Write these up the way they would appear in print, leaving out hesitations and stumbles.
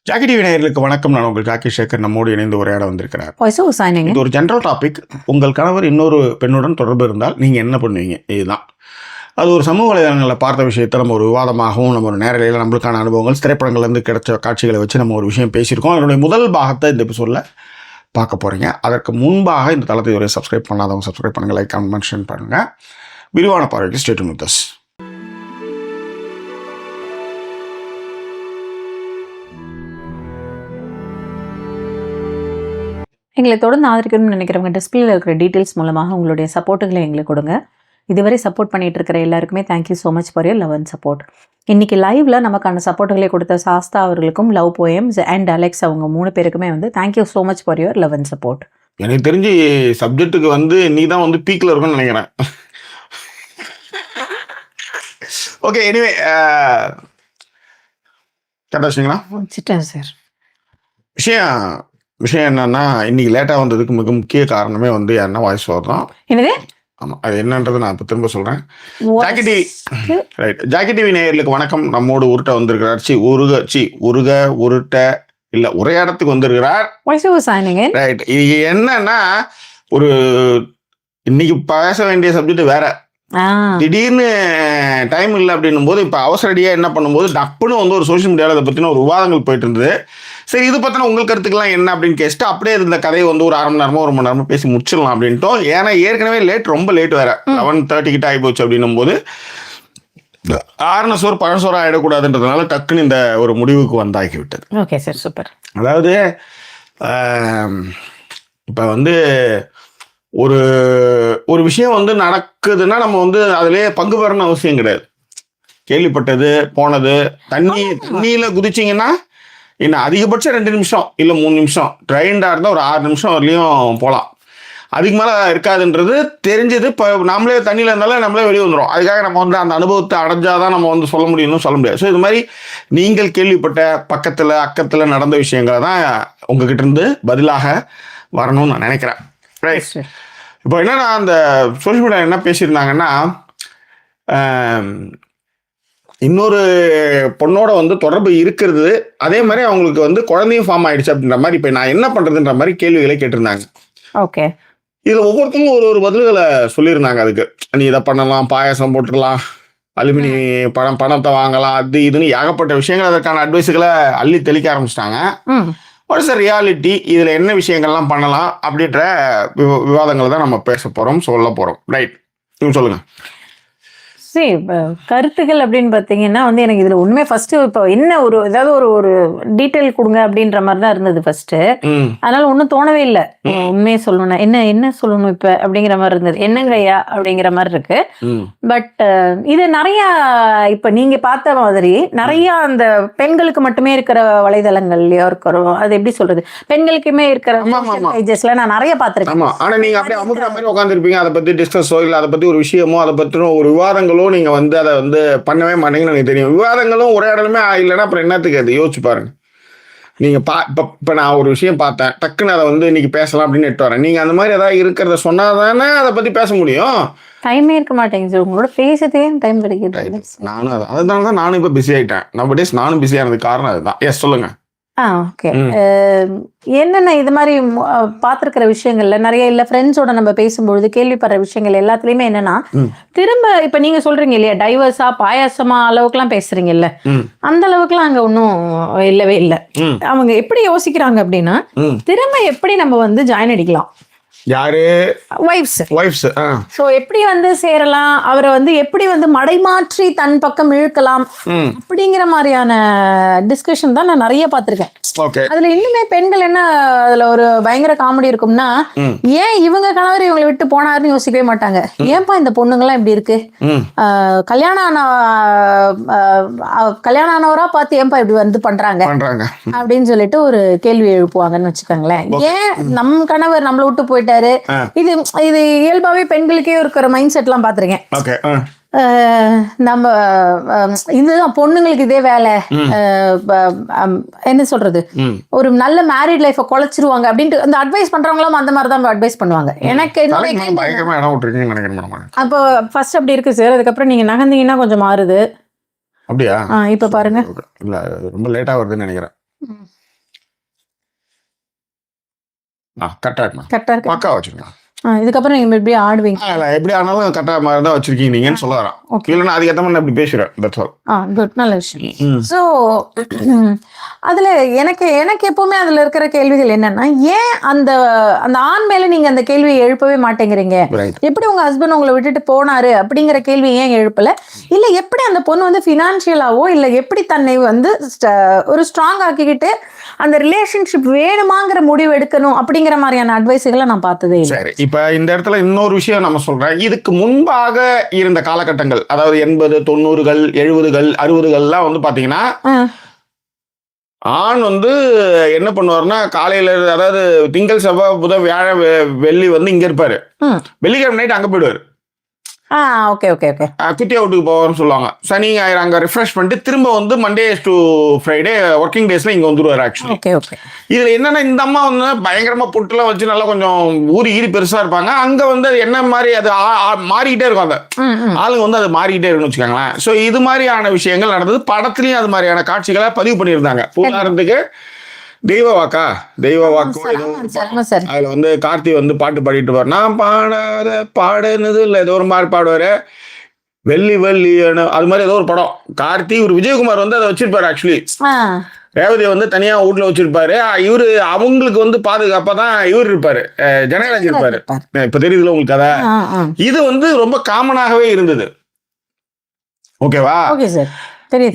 Jackie TV நேயர்களுக்கு வணக்கம். நான் உங்கள் ஜாக்கி சேகர் நம்மோடு இணைந்து உரையாட வந்திருக்கிறார். இது ஒரு ஜென்ரல் டாபிக். உங்கள் கணவர் இன்னொரு பெண்ணுடன் தொடர்பு இருந்தால் நீங்கள் என்ன பண்ணுவீங்க? இதுதான். அது ஒரு சமூக வலைதளங்களில் பார்த்த விஷயத்தை நம்ம ஒரு விவாதமாகவும் நம்ம ஒரு நேரலையில் நம்மளுக்கான அனுபவங்கள் திரைப்படங்கள்லேருந்து கிடைச்ச காட்சிகளை வச்சு நம்ம ஒரு விஷயம் பேசியிருக்கோம். அதனுடைய முதல் பாகத்தை இந்த எபிசோடில் பார்க்க போகிறீங்க. அதற்கு முன்பாக இந்த தளத்தை ஒரு சப்ஸ்கிரைப் பண்ணாதவங்க சப்ஸ்கிரைப் பண்ணுங்கள், லைக் கமெண்ட் மென்ஷன் பண்ணுங்கள். விரிவான பார்வைக்கு ஸ்டே டியூன் வித் அஸ். எங்களை தொடர்ந்து ஆதரிக்கணும்னு நினைக்கிறவங்க டிஸ்பிளேல இருக்கிற டீட்டெயில்ஸ் மூலமாக உங்களுடைய சப்போர்ட்டுகளை எங்களுக்கு கொடுங்க. இதுவரை சப்போர்ட் பண்ணிட்டு இருக்கிற எல்லாருக்குமே thank you so much for your love and support. இன்னைக்கு லைவ்ல நமக்கான சப்போர்ட்டுகளை கொடுத்த சாஸ்தா அவர்களுக்கும், லவ் போயம்ஸ் அண்ட் அலெக்ஸ் அவங்க 3 பேருக்குமே thank you so much for your love and support. எனக்கு தெரிஞ்சு சப்ஜெக்ட்டுக்கு நீ தான் பீக்கில் இருக்கும்னு நினைக்கிறேன். ஓகே, எனிவே கரெக்டாச்சுங்களா சார். விஷயம் என்னன்னா, இன்னைக்கு லேட்டாக வந்ததுக்கு மிக முக்கிய காரணமே யாருன்னா வாய்ஸ் ஓவர் தான். என்னது? ஆமாம், அது என்னன்றது நான் இப்போ திரும்ப சொல்கிறேன். Jackie TV right, Jackie TV நேயர்களுக்கு வணக்கம். நம்மோடு உருட்ட வந்திருக்கிறார். உருட்ட இல்லை உரையாடத்துக்கு வந்திருக்கிறார். ரைட், இது என்னன்னா, ஒரு இன்னைக்கு பேச வேண்டிய சப்ஜெக்ட் வேற. திடீர்னு டைம் இல்லை அப்படின்னும் போது இப்போ அவசரடியாக என்ன பண்ணும்போது டப்புன்னு ஒரு சோஷியல் மீடியாவில் அதை பற்றின ஒரு விவாதங்கள் போயிட்டு இருந்தது. சரி, இது பற்றின உங்கள் கருத்துக்கெல்லாம் என்ன அப்படின்னு கேட்டு அப்படியே இருந்த கதையை ஒரு அரை மணி நேரமோ 1 மணி நேரமோ பேசி முடிச்சிடலாம் அப்படின்ட்டோம். ஏன்னா ஏற்கனவே ரொம்ப லேட் வேற, 11:30 கிட்ட ஆகி போச்சு. அப்படின்னும் போது ஆறுன சோறு பழசோறு ஆகிடக்கூடாதுன்றதுனால டக்குன்னு இந்த ஒரு முடிவுக்கு வந்தாக்கி விட்டது. Okay sir, super. அதாவது இப்போ ஒரு ஒரு விஷயம் நடக்குதுன்னா நம்ம அதுலேயே பங்கு பெறணும் அவசியம் கிடையாது. கேள்விப்பட்டது போனது, தண்ணியில குதிச்சிங்கன்னா இன்னும் அதிகபட்சம் 2 நிமிஷம் இல்லை 3 நிமிஷம், ட்ரெயின்டாக இருந்தால் ஒரு 6 நிமிஷம் வரலையும் போகலாம். அதுக்கு மேலே இருக்காதுன்றது தெரிஞ்சது. இப்போ நம்மளே தண்ணியில் இருந்தாலும் நம்மளே வெளியே வந்துடும். அதுக்காக நம்ம அந்த அனுபவத்தை அடைஞ்சாதான் நம்ம சொல்ல முடியும்னு சொல்ல முடியாது. ஸோ இது மாதிரி நீங்கள் கேள்விப்பட்ட பக்கத்தில் அக்கத்தில் நடந்த விஷயங்களை தான் உங்ககிட்ட இருந்து பதிலாக வரணும்னு நான் நினைக்கிறேன். ரைட், இப்போ என்னன்னா, அந்த சோஷியல் மீடியா என்ன பேசியிருந்தாங்கன்னா, இன்னொரு பொண்ணோட தொடர்பு இருக்கிறது, அதே மாதிரி அவங்களுக்கு குழந்தையும் ஃபார்ம் ஆயிடுச்சு அப்படின்ற மாதிரி இப்போ நான் என்ன பண்றதுன்ற மாதிரி கேள்விகளை கேட்டிருந்தாங்க. ஓகே, இதுல ஒவ்வொருத்தரும் ஒரு பதில்களை சொல்லியிருந்தாங்க. அதுக்கு நீ இதை பண்ணலாம், பாயாசம் போட்டுடலாம், அலுமினி பணத்தை வாங்கலாம், அது இதுன்னு ஏகப்பட்ட விஷயங்கள், அதற்கான அட்வைஸுகளை அள்ளி தெளிக்க ஆரம்பிச்சிட்டாங்க. வாட் இஸ் ரியாலிட்டி, இதில் என்ன விஷயங்கள்லாம் பண்ணலாம் அப்படின்ற விவாதங்களை தான் நம்ம பேச போகிறோம், சொல்ல போகிறோம். ரைட், நீங்கள் சொல்லுங்கள். சரி, கருத்துக்கள் அப்படின்னு பார்த்தீங்கன்னா எனக்கு இதில் உண்மை ஃபர்ஸ்ட் இப்போ என்ன ஏதாவது ஒரு டீட்டெயில் கொடுங்க அப்படின்ற மாதிரி தான் இருந்தது ஃபர்ஸ்ட். அதனால ஒன்றும் தோணவே இல்லை. உண்மையை சொல்லணும், என்ன சொல்லணும் இப்போ அப்படிங்கிற மாதிரி இருந்தது. என்னங்க ஐயா அப்படிங்கிற மாதிரி இருக்கு. பட் இது நிறைய இப்போ நீங்க பார்த்த மாதிரி நிறைய அந்த பெண்களுக்கு மட்டுமே இருக்கிற வலைதளங்கள்லயோ இருக்கிறோம். அது எப்படி சொல்றது, பெண்களுக்குமே இருக்கிற பேஜஸ்ல நான் நிறைய பார்த்திருக்கேன். ஆனா நீங்க அப்படியே அமுக்குற மாதிரி உட்காந்துருப்பீங்க. அதை பத்தி டிஸ்கஸோ இல்லை அதை பத்தி ஒரு விஷயமோ அதை பத்தின ஒரு விவாதங்களோ நீங்க அதை பண்ணவே மாட்டீங்கன்னு எனக்கு தெரியும். விவாதங்களும் உரையாடலுமே இல்லைன்னா அப்புறம் என்னத்துக்கு அது? யோசிச்சு பாருங்க. நீங்க இப்ப நான் ஒரு விஷயம் பார்த்தேன், டக்குன்னு அதை இன்னைக்கு பேசலாம் அப்படின்னு எட்டு வரேன். நீங்க அந்த மாதிரி ஏதாவது இருக்கிறத சொன்னாதானே அதை பத்தி பேச முடியும். டைமே இருக்க மாட்டேங்குது சார், உங்களோட பேசதே டைம் கிடைக்குது. நானும் அதனால தான் நானும் இப்ப பிஸி ஆயிட்டேன். நம்ம டேஸ் நானும் பிஸி ஆனதுக்கு காரணம் அதுதான். எஸ், சொல்லுங்க. ஓகே, என்னென்ன இது மாதிரி பார்த்துருக்கிற விஷயங்கள்ல நிறைய இல்லை, ஃப்ரெண்ட்ஸோட நம்ம பேசும்பொழுது கேள்விப்படுற விஷயங்கள் எல்லாத்துலேயுமே என்னன்னா, திரும்ப இப்போ நீங்க சொல்றீங்க இல்லையா, டைவர்ஸா பாயாசமா அளவுக்குலாம் பேசுறீங்கல்ல, அந்த அளவுக்குலாம் அங்கே ஒன்றும் இல்லவே இல்லை. அவங்க எப்படி யோசிக்கிறாங்க அப்படின்னா, திரும்ப எப்படி நம்ம ஜாயின் அடிக்கலாம், யாரு வைஃப்ஸ் சோ எப்படி சேரலாம், அவரை எப்படி மடைமாற்றி தன் பக்கம் இழுக்கலாம் அப்படிங்கிற மாதிரியான டிஸ்கஷன் தான் நான் நிறைய பார்த்திருக்கேன். அதுல இன்னுமே பெண்கள் என்ன அதுல ஒரு பயங்கர காமெடி இருக்கும்னா, ஏன் இவங்க கணவர் இவங்களை விட்டு போனாருன்னு யோசிக்கவே மாட்டாங்க. ஏன்பா இந்த பொண்ணுங்கெல்லாம் இப்படி இருக்கு, கல்யாணம் ஆனவரா பார்த்து ஏன்பா இப்படி பண்றாங்க அப்படின்னு சொல்லிட்டு ஒரு கேள்வி எழுப்புவாங்கன்னு வச்சுக்கோங்களேன். ஏன் நம் கணவர் நம்மளை விட்டு போயிட்டு இது இயல்பாவே பெண்களுக்கே இருக்கிற மைண்ட் செட் எல்லாம் பாத்திருக்கேன். நம்ம இதுதான் பொண்ணுங்களுக்கு இதே வேலை, என்ன சொல்றது, ஒரு நல்ல மேரிட் லைஃபை குலைச்சிருவாங்க அப்படின்ட்டு அந்த அட்வைஸ் பண்றவங்களும் அந்த மாதிரி தான் அட்வைஸ் பண்ணுவாங்க. எனக்கு அப்போ ஃபர்ஸ்ட் அப்படி இருக்கு சார். அதுக்கப்புறம் நீங்க நகர்ந்தீங்கன்னா கொஞ்சம் மாறுது. அப்படியா? இப்ப பாருங்க. இல்ல ரொம்ப லேட்டா வருதுன்னு நினைக்கிறேன். கரெக்டா இருக்குண்ணா, கரெக்டா இருக்கு. பக்கா வச்சிருக்கேன். இதுக்கப்புறம் நீங்க எப்படி ஆடுவீங்க? எப்படி ஆனாலும் கரெக்டா மாதிரி தான் வச்சிருக்கீங்க நீங்கன்னு சொல்ல வரேன். இல்லைன்னா அதுக்கேற்ற மாதிரி நான் இப்படி பேசுறேன். That's all. குட், நல்ல விஷயம். ஸோ அதுல எனக்கு எப்பவுமே அதுல இருக்கிற கேள்விகள் என்னன்னா, ஏன் அந்த ஆண் மேல நீங்க அந்த கேள்வியை எழுப்பவே மாட்டேங்கிறீங்க? எப்படி உங்க ஹஸ்பண்ட் உங்களை விட்டுட்டு போனாரு அப்படிங்கிற கேள்வி ஏன் எழுப்பல? இல்ல எப்படி அந்த பொண்ணு வந்து பினான்சியலாவோ இல்ல எப்படி தன்னை வந்து ஒரு ஸ்ட்ராங் ஆக்கிக்கிட்டு அந்த ரிலேஷன்ஷிப் வேணுமாங்கிற முடிவு எடுக்கணும் அப்படிங்கிற மாதிரியான அட்வைஸுகளை நான் பார்த்ததே இல்லை. சரி, இப்ப இந்த இடத்துல இன்னொரு விஷயம் நம்ம சொல்றேன். இதுக்கு முன்பாக இருந்த காலகட்டங்கள், அதாவது 80, 90கள், 70கள், 60கள்லாம் வந்து பாத்தீங்கன்னா ஆண் வந்து என்ன பண்ணுவாருன்னா காலையில, அதாவது திங்கள், செவ்வாய், புதன், வியாழ, வெள்ளி வந்து இங்க இருப்பாரு. வெள்ளிக்கிழமை நைட் அங்க போயிடுவாரு. Okay okay okay. குட்டி அவுட்டுக்கு போவார்னு சொல்லுவாங்க. சனி ஞாயிறு அங்கே ரிஃப்ரெஷ் பண்ணிட்டு திரும்ப வந்து மண்டே டு ஃப்ரைடே ஒர்க்கிங் டேஸ்ல இங்கே வந்துருவார் ஆக்சுவலி. Okay okay. இதுல என்னன்னா இந்த அம்மா வந்து பயங்கரமா புட்டுலாம் வச்சு நல்லா கொஞ்சம் ஊறி ஈரி பெருசா இருப்பாங்க. அங்க வந்து அது என்ன மாதிரி அது மாறிக்கிட்டே இருக்கும். அந்த ஆளுங்க வந்து அது மாறிக்கிட்டே இருக்குன்னு வச்சுக்கோங்களேன். ஸோ இது மாதிரியான விஷயங்கள் நடந்தது. படத்துலயும் அது மாதிரியான காட்சிகளை பதிவு பண்ணியிருந்தாங்க. உதாரணத்துக்கு தெய்வ வாக்கு அதுல வந்து கார்த்தி வந்து பாட்டு பாடிட்டு பாரு, நான் பாடாத பாடுனது இல்லை ஏதோ ஒரு மாதிரி பாடுவாரு, வெள்ளி அது மாதிரி ஏதோ ஒரு படம். கார்த்தி ஒரு விஜயகுமார் வந்து அதை வச்சிருப்பாரு. ஆக்சுவலி ரேவதி வந்து தனியா வீட்டுல வச்சிருப்பாரு. இவரு அவங்களுக்கு வந்து பாதுகாப்பா தான் இவர் இருப்பாரு, ஜனகராஜ் இருப்பாரு. இப்ப தெரியுதுல உங்களுக்கு கதை. இது வந்து ரொம்ப காமனாகவே இருந்தது. ஓகேவா?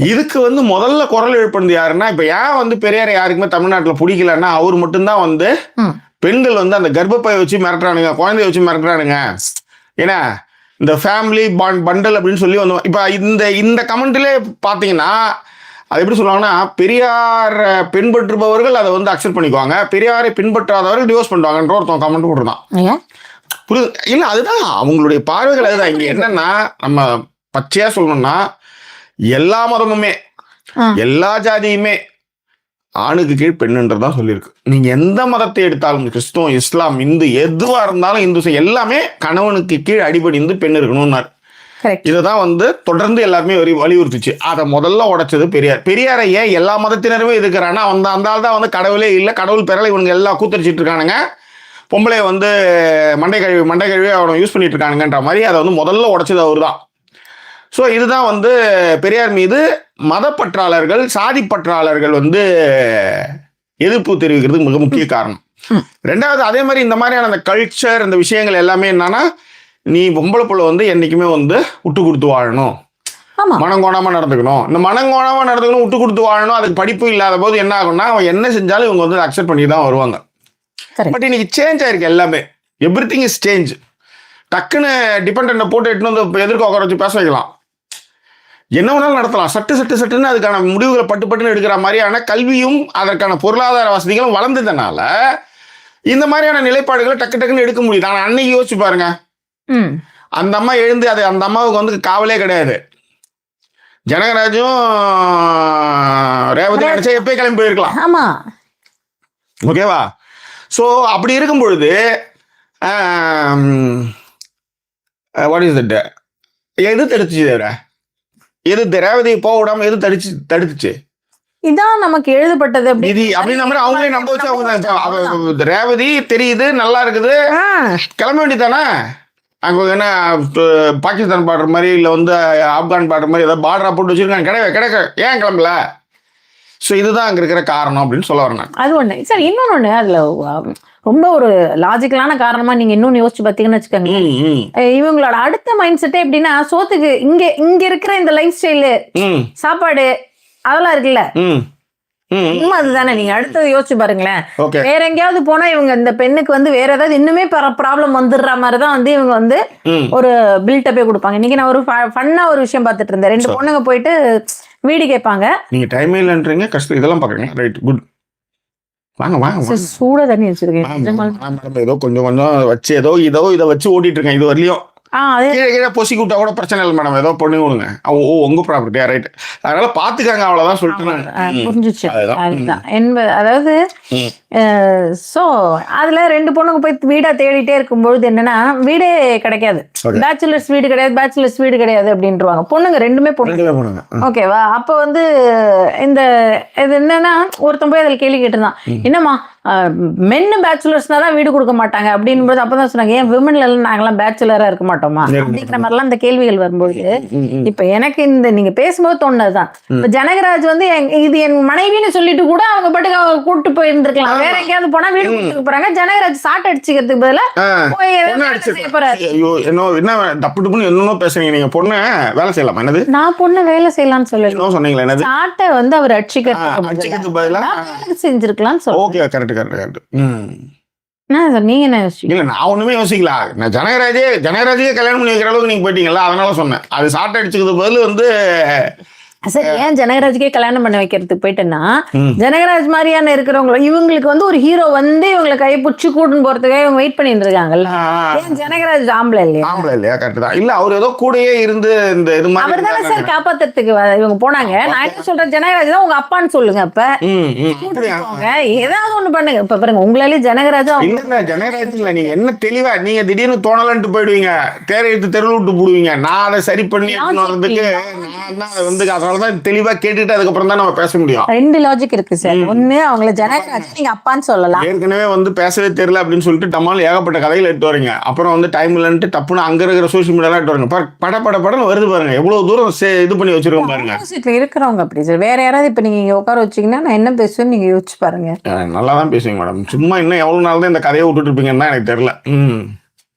இதுக்கு வந்து முதல்ல குரல் எழுப்பினது யாருன்னா, இப்ப ஏன் வந்து பெரியாரை யாருக்குமே தமிழ்நாட்டுல பிடிக்கலன்னா, அவர் மட்டும்தான் வந்து பெண்கள் வந்து அந்த கர்ப்பப்பை வச்சு மிரட்டுறானுங்க, குழந்தைய வச்சு மிரட்டுறானுங்க. ஏன்னா இந்த ஃபேமிலி பண்டல் அப்படின்னு சொல்லி வந்து இப்ப இந்த கமெண்ட்ல பாத்தீங்கன்னா அது எப்படி சொல்லுவாங்கன்னா, பெரியார் பின்பற்றுபவர்கள் அதை வந்து அக்செப்ட் பண்ணிக்குவாங்க, பெரியாரை பின்பற்றாதவர்கள் டிவோர்ஸ் பண்ணுவாங்கன்ற ஒருத்தவங்க கமெண்ட் போட்டுருந்தான். புரியுது இல்ல? அதுதான் அவங்களுடைய பார்வைகள். அதுதான் இங்க என்னன்னா, நம்ம பச்சையா சொல்லணும்னா எல்லா மதமுமே எல்லா ஜாதியுமே ஆணுக்கு கீழ் பெண்ணுன்றதான் சொல்லியிருக்கு. நீங்க எந்த மதத்தை எடுத்தாலும், கிறிஸ்துவம், இஸ்லாம், இந்து, எதுவா இருந்தாலும், இந்து எல்லாமே கணவனுக்கு கீழ் அடிபடிந்து பெண் இருக்கணும்னாரு. இதைதான் வந்து தொடர்ந்து எல்லாருமே வலியுறுத்துச்சு. அதை முதல்ல உடைச்சது பெரியார். பெரியாரை ஏன் எல்லா மதத்தினருமே எதுக்குறான்னா, அந்த ஆள் தான் வந்து கடவுளே இல்லை, கடவுள் பெறலை, இவனுங்க எல்லாம் கூத்தரிச்சிட்டு இருக்கானுங்க, பொம்பளை வந்து மண்டை கழுவி அவனை யூஸ் பண்ணிட்டு இருக்கானுங்கன்ற மாதிரி அதை வந்து முதல்ல உடைச்சது அவர் தான். ஸோ இதுதான் வந்து பெரியார் மீது மதப்பற்றாளர்கள், சாதி பற்றாளர்கள் வந்து எதிர்ப்பு தெரிவிக்கிறதுக்கு மிக முக்கிய காரணம். ரெண்டாவது, அதே மாதிரி இந்த மாதிரியான அந்த கல்ச்சர், இந்த விஷயங்கள் எல்லாமே என்னன்னா, நீ பொம்பளை புள்ள வந்து என்னைக்குமே வந்து விட்டு கொடுத்து வாழணும், மனங்கோணாம நடந்துக்கணும். இந்த மனங்கோணாம நடந்துக்கணும், விட்டு கொடுத்து வாழணும், அதுக்கு படிப்பு இல்லாத போது என்ன ஆகும்னா, அவன் என்ன செஞ்சாலும் இவங்க வந்து அக்செப்ட் பண்ணி தான் வருவாங்க. பட் இன்னைக்கு சேஞ்ச் ஆயிருக்கு எல்லாமே. Every thing is change. டக்குன்னு டிபெண்டன்ட் போட்டு எட்டுன்னு வந்து எதிர்க்க உட்கார வச்சு பேச வைக்கலாம், என்ன வேணாலும் நடத்தலாம். சட்டுன்னு அதுக்கான முடிவுகளை பட்டுன்னு எடுக்கிற மாதிரியான கல்வியும் அதற்கான பொருளாதார வசதிகளும் வளர்ந்ததுனால இந்த மாதிரியான நிலைப்பாடுகளை டக்குன்னு எடுக்க முடியுது. ஆனால் அன்னைக்கு யோசிச்சு பாருங்க, அந்த அம்மா எழுந்து அது அந்த அம்மாவுக்கு வந்து காவலே கிடையாது. ஜனகராஜும் ரேவதி நினைச்சா எப்பயே கிளம்பி போயிருக்கலாம். ஓகேவா? ஸோ அப்படி இருக்கும் பொழுது வாட் இஸ் தட், எது தடுத்துச்சு? எது ரேவதி போக விடாம எது தடுத்துச்சு? இதான் நமக்கு எழுதப்பட்டது அப்படின்னு அவங்களே நம்ப வச்சு அவங்க ரேவதி தெரியுது, நல்லா இருக்குது, கிளம்ப வேண்டியதானே. அங்க என்ன பாகிஸ்தான் பார்டர் மாதிரி இல்லை வந்து ஆப்கான் பார்டர் மாதிரி ஏதாவது பார்டரா போட்டு வச்சிருக்காங்க, கிடைக்க ஏன் கிளம்பல? ஸோ இதுதான் அங்க இருக்கிற காரணம் அப்படின்னு சொல்ல வரேன். அது ஒண்ணு சார். இன்னொன்னு அதுல ரொம்ப ஒரு லாஜிக்கலான காரணமா நீங்க இன்னொன்னு யோசிச்சு பாத்தீங்கன்னு வச்சுக்கோங்க, இவங்களோட அடுத்த மைண்ட் செட்டே எப்படின்னா, சோத்துக்கு இங்க இருக்கிற இந்த லைஃப் ஸ்டைலு, சாப்பாடு அதெல்லாம் இருக்குல்ல, அதுதானே. நீங்க அடுத்தது யோசிச்சு பாருங்களேன், வேற எங்கேயாவது போனா இவங்க இந்த பெண்ணுக்கு வந்து வேற ஏதாவது இன்னுமே ப்ராப்ளம் வந்துடுற மாதிரிதான் வந்து இவங்க வந்து ஒரு பில்டப்பே கொடுப்பாங்க. இன்னைக்கு நான் ஒரு ஃபன்னா ஒரு விஷயம் பார்த்துட்டு இருந்தேன். 2 பொண்ணுங்க போயிட்டு வீடு கேட்பாங்க. நீங்க டைம் இல்லன்றீங்க, கஷ்டம், இதெல்லாம் பாக்குறீங்க. Right, good. வாங்க சூட தண்ணி வச்சிருக்கேன். ஏதோ கொஞ்சம் வச்சு இதை வச்சு ஓட்டிட்டு இருக்கேன் இது வரலையும். அதே கீழே கீழே பொசிக்கு விட்டா கூட பிரச்சனை இல்லை மேடம், ஏதோ பண்ணி விடுங்க. ஓ உங்க ப்ராப்பர்ட்டியா, ரைட், அதனால பாத்துக்காங்க, அவ்வளவுதான் சொல்லிட்டு நான். புரிஞ்சிச்சு. அதுதான். அதுதான் என்பது, அதாவது சோ அதுல 2 பொண்ணுங்க போய் வீடா தேடிட்டே இருக்கும்பொழுது என்னன்னா வீடே கிடைக்காது, பேச்சுலர்ஸ் வீடு கிடையாது, பேச்சுலர்ஸ் வீடு கிடையாது அப்படின்ட்டுருவாங்க. பொண்ணுங்க 2மே பொண்ணுங்க, ஓகேவா? அப்ப வந்து இந்த இது என்னன்னா ஒருத்தன் போய் அதில் கேள்வி கேட்டுருந்தான், என்னம்மா மென்னு பேச்சுலர்ஸ்னா தான் வீடு கொடுக்க மாட்டாங்க அப்படின்போது அப்பதான் சொன்னாங்க, ஏன் விமன்ல எல்லாம் நாங்கெல்லாம் பேச்சுலரா இருக்க மாட்டோமா அப்படிங்கிற மாதிரிலாம் இந்த கேள்விகள் வரும்போது இப்ப எனக்கு இந்த நீங்க பேசும்போது தோணுதுதான். இப்ப ஜனகராஜ் வந்து இது என் மனைவின்னு சொல்லிட்டு கூட அவங்க பாட்டுக்கு அவங்க கூட்டு போயிருந்திருக்கலாம், வேற எங்கேயாவது போனா வீடு கொடுத்துட்டு போறாங்க. ஜனகராஜ் சாட்டை அடிச்சுக்கிறதுக்கு பதிலா என்ன பேசுறீங்க நீங்க? பொண்ணு வேலை செய்யலாமா? என்னது நான் பொண்ணு வேலை செய்யலாம்னு சொல்லல, சொன்னீங்களா? என்னது சாட்டை வந்து அவர் அடிச்சுக்கிறதுக்கு பதிலா செஞ்சிருக்கலாம்னு சொல்லுங்க. Okay, correct correct correct. நீங்க என்ன யோசிச்சீங்க? இல்ல நான் ஒண்ணுமே யோசிக்கல. நான் ஜனகராஜே கல்யாணம் பண்ணி வைக்கிற அளவுக்கு நீங்க போயிட்டீங்களா, அதனால சொன்னேன். அது சாட்டை அடிச்சுக்கிறது பதில் வந்து சரி, ஏன் ஜனகராஜுக்கே கல்யாணம் பண்ண வைக்கிறதுக்கு போயிட்டேன்னா ஜனகராஜ் மாதிரியான இருக்கிறவங்க இவங்களுக்கு வந்து ஒரு ஹீரோ வந்து இவங்களை கைப்பிடிச்சு கூட்டின்னு போறதுக்காக இவங்க வெயிட் பண்ணிட்டு இருக்காங்கல்ல. ஏன் ஜனகராஜ் ஆம்பளை இல்லையா? கரெக்ட் தான். இல்ல அவர் ஏதோ கூடயே இருந்து இந்த இது மாதிரி அவர் தானே சார் காப்பாத்துறதுக்கு இவங்க போனாங்க. நான் என்ன சொல்றேன், ஜனகராஜ் தான் உங்க அப்பான்னு சொல்லுங்க. அப்ப ஏதாவது ஒண்ணு பண்ணுங்க. இப்ப பாருங்க, உங்களாலே ஜனகராஜும் இல்ல ஜனகராஜ் இல்ல, நீங்க என்ன தெளிவா நீங்க திடீர்னு தோணலன்ட்டு போயிடுவீங்க, தேரை எடுத்து தெருவில் விட்டு போடுவீங்க. நான் அதை சரி பண்ணி வர்றதுக்கு நான் தான் வந்து அதனாலதான் தெளிவா கேட்டுட்டு அதுக்கப்புறம் தான் நம்ம பேச முடியும். 2 லாஜிக் இருக்கு சார். ஒண்ணு, அவங்கள ஜனகராஜ் நீங்க அப்பான்னு சொல்லலாம். ஏற்கனவே வந்து பேசவே தெரியல அப்படின்னு சொல்லிட்டு டமால் ஏகப்பட்ட கதையில எடுத்து வரீங்க. அப்புறம் வந்து டைம் இல்லன்ட்டு டப்புன்னு அங்க இருக்கிற சோசியல் மீடியாலாம் எடுத்து வரீங்க. படன்னு வருது பாருங்க, எவ்வளவு தூரம் இது பண்ணி வச்சிருக்கோம் பாருங்க. இருக்கிறவங்க அப்படி சார். வேற யாராவது இப்ப நீங்க இங்க உட்கார வச்சீங்கன்னா நான் என்ன பேசுவேன்னு நீங்க யோசிச்சு பாருங்க. நல்லா தான் பேசுவீங்க மேடம். சும்மா இன்னும் எவ்வளவு நாள் தான் இந்த கதையை விட்டுட்டு இருப்பீங்கன்னு தான் எனக்கு தெரியல.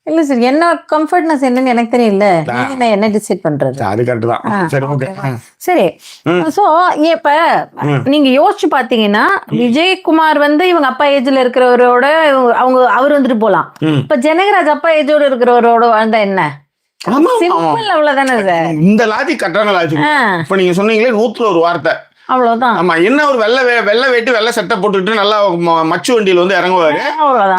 இல்ல சார், என்ன கம்ஃபர்ட்னஸ் என்னன்னு எனக்கு தெரியல. நீங்க என்ன டிசைட் பண்றது? அது கரெக்ட் தான். சரி, ஓகே, சரி. சோ இப்ப நீங்க யோசிச்சு பாத்தீங்கன்னா விஜயகுமார் வந்து இவங்க அப்பா ஏஜ்ல இருக்கிறவரோட அவர் வந்துட்டு போலாம். இப்ப ஜனகராஜ் அப்பா ஏஜோட இருக்கிறவரோட வாழ்ந்தா என்ன? சிம்பிள், அவ்வளவுதானே சார். இந்த லாஜிக் கரெக்டான லாஜிக். இப்ப நீங்க சொன்னீங்களே 101 வார்த்தை, அவ்வளவுதான். ஆமா, என்ன ஒரு வெள்ளை வேட்டி வெள்ளை சட்டை போட்டுக்கிட்டு நல்லா மச்சு வண்டியில வந்து இறங்குவாரு.